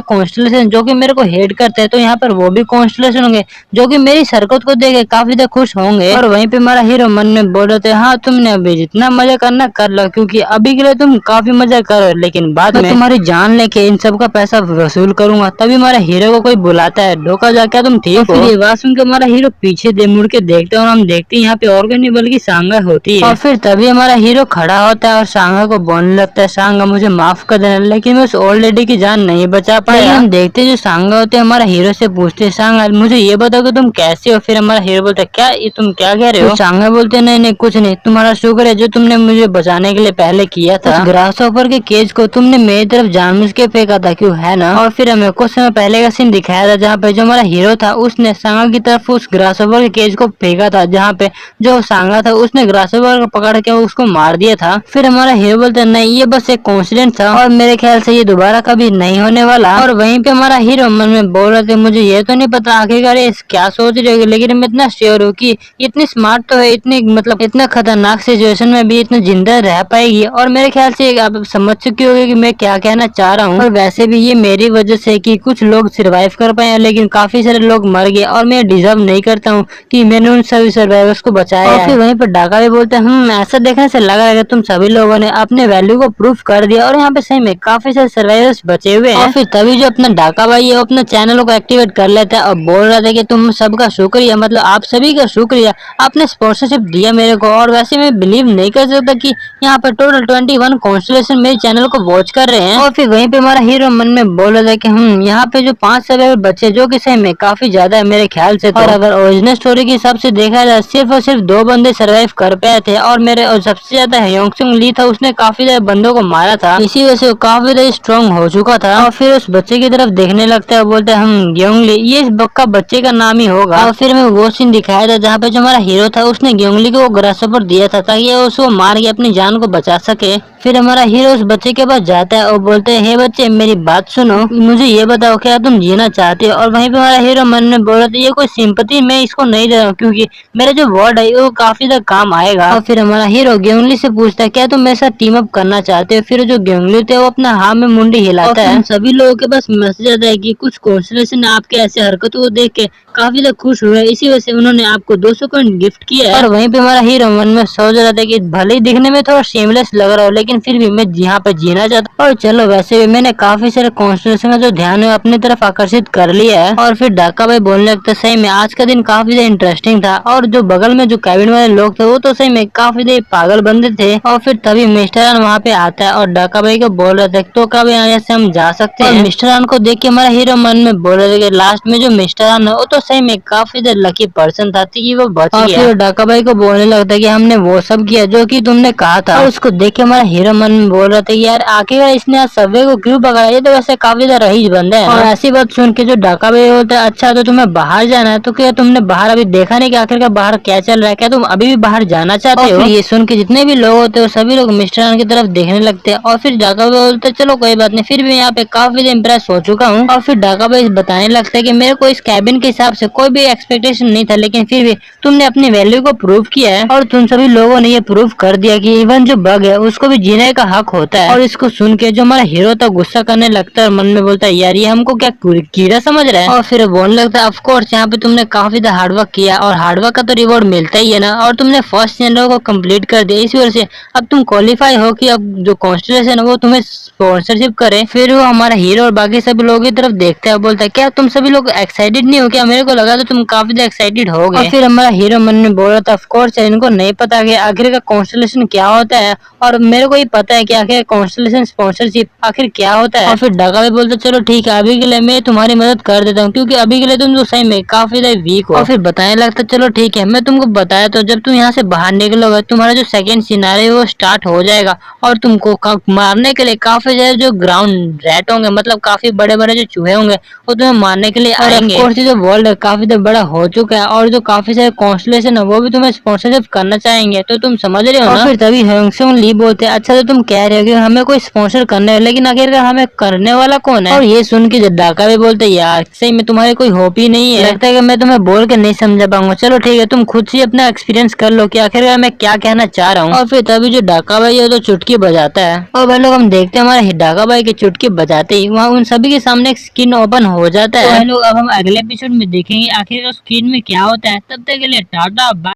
कॉन्स्टलेशन जो कि मेरे को हेट करते हैं तो यहाँ पर वो भी कॉन्स्टलेशन होंगे जो कि मेरी हरकत को देख के काफी ज्यादा खुश होंगे। और वहीं पे हमारा हीरो मन में बोल रहे थे हाँ तुमने अभी जितना मजा करना कर लो, क्योंकि अभी के लिए तुम काफी मजा करो, लेकिन बाद में तुम्हारी जान लेके इन सब का पैसा वसूल करूंगा। तभी हमारा हीरो को कोई बुलाता है, ढोका जाके तुम ठीक हो। ये बात सुन के हमारा हीरो पीछे मुड़ के देखते हैं, और हम देखते हैं यहाँ पे और कोई नहीं बल्कि सांगा होती है। और फिर तभी हमारा हीरो खड़ा होता है और सांगा को बोलने लगता है सांगा मुझे माफ कर देना, लेकिन मैं उस ओल्ड लेडी की जान नहीं बचा पाया। हम देखते हैं जो सांगा होते हैं हमारा हीरो से पूछते हैं सांगा मुझे ये बताओ कि तुम कैसे हो। फिर हमारा हीरो बोलता है क्या ये तुम क्या कह रहे हो। तो सांगा बोलते हैं नहीं नहीं कुछ नहीं, तुम्हारा शुक्र है जो तुमने मुझे बचाने के लिए पहले किया था। ग्रास ऑफर के केज को तुमने मेरी तरफ जानबूझ के फेंका था क्यों, है ना। और फिर हमें कुछ समय पहले का सीन दिखाया था जहाँ पे जो हमारा हीरो था उसने सांगा की तरफ उस ग्रास ऑफर के केज को फेंका था, जहाँ पे जो सांगा था उसने ग्रासोवर को पकड़ के उसको मार दिया था। फिर हमारा हीरो बोलता है नहीं ये बस एक कोइंसिडेंस था और मेरे ख्याल से ये दोबारा कभी नहीं होने वाला। और वहीं पे हमारा हीरो मन में बोल रहे थे मुझे ये तो नहीं पता आखिरकार ये क्या सोच रही होगी, लेकिन मैं इतना श्योर हूँ कि इतनी स्मार्ट तो है, इतनी मतलब इतना खतरनाक सिचुएशन में भी इतना जिंदा रह पाएगी। और मेरे ख्याल से आप समझ चुकी होगी कि मैं क्या कहना चाह रहा हूँ। और वैसे भी ये मेरी वजह से कि कुछ लोग सर्वाइव कर पाए, लेकिन काफी सारे लोग मर गए और मैं डिजर्व नहीं करता हूँ कि मैंने उन सभी सर्वाइवर्स को बचाया। और फिर वहीं पर डाका भी बोलते हैं ऐसा देखने से लग रहा है कि तुम सभी लोगों ने अपने वैल्यू को प्रूफ कर दिया और यहाँ पे सही में काफी सारे सर्वाइवर्स बचे हुए हैं। और फिर तभी जो अपना डाका भाई है वो अपने चैनल को एक्टिवेट कर लेता है और बोल रहा था कि तुम सबका शुक्रिया, मतलब आप सभी का शुक्रिया, आपने स्पॉन्सरशिप दिया मेरे को। और वैसे मैं बिलीव नहीं कर सकता कि यहाँ पर टोटल 21 कॉन्स्टलेशन मेरे चैनल को वॉच कर रहे हैं। और फिर वहीं पे हमारा हीरो मन में बोल रहा था कि यहाँ पे जो 5 सर्वाइवर बचे जो कि सही में काफी ज्यादा है मेरे ख्याल से। और अगर ओरिजिनल स्टोरी के हिसाब से देखा जाए सिर्फ और सिर्फ 2 बंदे सर्वाइव कर पाए थे और मेरे और सबसे ज्यादा ह्योंगसुंग ली था, उसने काफी ज्यादा बंदों को मारा था। इसी वजह से वो काफी ज्यादा स्ट्रॉन्ग हो चुका था। और फिर उस बच्चे की तरफ देखने लगता है, बोलते हैं हम ग्योंगली, ये इस बक्का बच्चे का नाम ही होगा। और फिर हमें वो सीन दिखाया था जहाँ पे जो हमारा हीरो था उसने ग्योंगली को वो ग्रासहोपर दिया था ताकि वो उसको मार के अपनी जान को बचा सके। फिर हमारा हीरो उस बच्चे के पास जाता है और बोलते हैं, हे बच्चे मेरी बात सुनो, मुझे ये बताओ क्या तुम जीना चाहते हो। और वहीं पे हमारा हीरो मन में बोल रहा था, ये कोई सिंपैथी मैं इसको नहीं दे रहा हूँ क्योंकि मेरा जो वर्ड है वो काफी ज्यादा काम आएगा। और फिर हमारा हीरो ग्योंगली से पूछता है, क्या तुम मेरे साथ टीम अप करना चाहते हो। फिर जो ग्योंगली थे वो अपना हाँ में मुंडी हिलाता है। सभी लोगों के पास मैसेज आता है कि कुछ कॉन्स्टलेशन ने आपके ऐसे हरकतों को देख के काफी ज्यादा खुश हुए, इसी वजह से उन्होंने आपको 200 कॉइन गिफ्ट किया है। और वहीं पे हमारा हीरो मन में सोच रहा था कि भले ही दिखने में थोड़ा शेमलेस लग रहा हो लेकिन फिर भी मैं यहाँ पे जीना चाहता हूँ। और चलो वैसे भी मैंने काफी सारे कॉन्स्टलेशन का जो ध्यान है अपनी तरफ आकर्षित कर लिया है। और फिर डाका भाई बोलने लगता है, सही में आज का दिन काफी ज्यादा इंटरेस्टिंग था। और जो बगल में जो कैबिन वाले लोग थे वो तो सही में काफी ज्यादा पागल बंदे थे। और फिर तभी मिस्टर अन वहाँ पे आता है और डाका भाई को बोल रहा था, तो कब यहाँ से हम जा सकते हैं। मिस्टर अन को देख के हमारा हीरो मन में बोल रहा था कि लास्ट में जो मिस्टर अन है वो तो सही में काफी ज्यादा लकी पर्सन था कि वो बच गया। और फिर डाका भाई को बोलने लगता है कि हमने वो सब किया जो कि तुमने कहा था। और उसको देख के हमारा हीरो मन में बोल रहा था, यार आखिर इसने आज सबवे को क्यों पकड़ा, ये तो वैसे काफी ज्यादा रईस बंदा है। और ऐसी बात सुन के जो डाका भाई बोलता है, अच्छा तो तुम्हें बाहर जाना है, तो क्या तुमने बाहर अभी देखा नहीं कि आखिरकार बाहर क्या चल रहा है, क्या तुम अभी भी बाहर जाना चाहते हो। ये सुन के जितने भी लोग होते हैं सभी लोग मिस्टर अन की तरफ देखने लगते हैं। और फिर डाका भाई बोलते चलो कोई बात नहीं, फिर भी यहाँ पे काफी इम्प्रेस हो चुका हूँ। और फिर डाका भाई बताने लगता है कि मेरे को इस कैबिन के हिसाब से कोई भी एक्सपेक्टेशन नहीं था, लेकिन फिर भी तुमने अपनी वैल्यू को प्रूव किया है और तुम सभी लोगों ने ये प्रूव कर दिया कि इवन जो बग है उसको भी जीने का हक होता है। और इसको सुन के जो हमारा हीरो था गुस्सा करने लगता है और मन में बोलता है, यार ये हमको क्या कीड़ा समझ रहा है। और फिर बोलने लगता है, ऑफ कोर्स यहाँ पे तुमने काफी ज्यादा हार्डवर्क किया और हार्डवर्क का तो रिवॉर्ड मिलता ही है ना, और तुमने फर्स्ट चैनल को कंप्लीट कर दिया, इसी वजह से अब तुम क्वालिफाई हो कि अब जो कॉन्स्टलेशन है वो तुम्हें स्पॉन्सरशिप करे। फिर वो हमारा हीरो और बाकी सभी लोगों की तरफ देखता है, बोलता है क्या तुम सभी लोग एक्साइटेड नहीं हो क्या, मेरे को लगा तो तुम काफी ज्यादा एक्साइटेड हो गए। फिर हमारा हीरो मन में बोल रहा था, ऑफ कोर्स इनको नहीं पता कि आखिर का कॉन्स्टलेशन क्या होता है, और मेरे को ही पता है कि आखिर कॉन्स्टलेशन स्पॉन्सरशिप आखिर क्या होता है। और फिर डाका भी बोलता चलो ठीक है, अभी के लिए मैं तुम्हारी मदद कर देता हूँ क्योंकि अभी के लिए तुम तो सही में काफी ज्यादा वीक हो। और फिर बताने लगता चलो ठीक है, मैं तुमको बताया तो जब तुम यहाँ से बाहर निकलोगे तुम्हारा जो सेकंड सिनारियो वो स्टार्ट हो जाएगा और तुमको मारने के लिए काफी ज्यादा जो ग्राउंड रैट होंगे, मतलब काफी बड़े बड़े जो चूहे होंगे वो तुम्हें मारने के लिए आएंगे। और जो वर्ल्ड है काफी ज्यादा बड़ा हो चुका है और जो काफी सारे कॉन्स्टलेशन है वो भी तुम्हें स्पॉन्सरशिप करना चाहेंगे, तो तुम समझ रहे हो ना। और फिर तभी ह्योंगसुंग ली बोलते हैं, अच्छा तो तुम कह रहे हो कि हमें कोई स्पॉन्सर करना है, लेकिन आखिरकार हमें करने वाला कौन है। और ये सुन के डाका भी बोलते हैं, यार सही में तुम्हारे कोई होप ही नहीं है, लगता है कि मैं तुम्हें बोल के नहीं समझा पाऊंगा, चलो ठीक है तुम खुद से अपना एक्सपीरियंस कर लो कि आखिरकार मैं क्या कहना चाह रहा हूँ। और फिर तभी जो डाका भाई है तो चुटकी बजाता है और भाई लोग हम देखते हैं हमारे डाका भाई की चुटकी बजाते ही वहाँ उन सभी के सामने एक स्क्रीन ओपन हो जाता है। तो लोग अब हम अगले एपिसोड में देखेंगे आखिर उस स्क्रीन में क्या होता है। तब तक के लिए टाटा।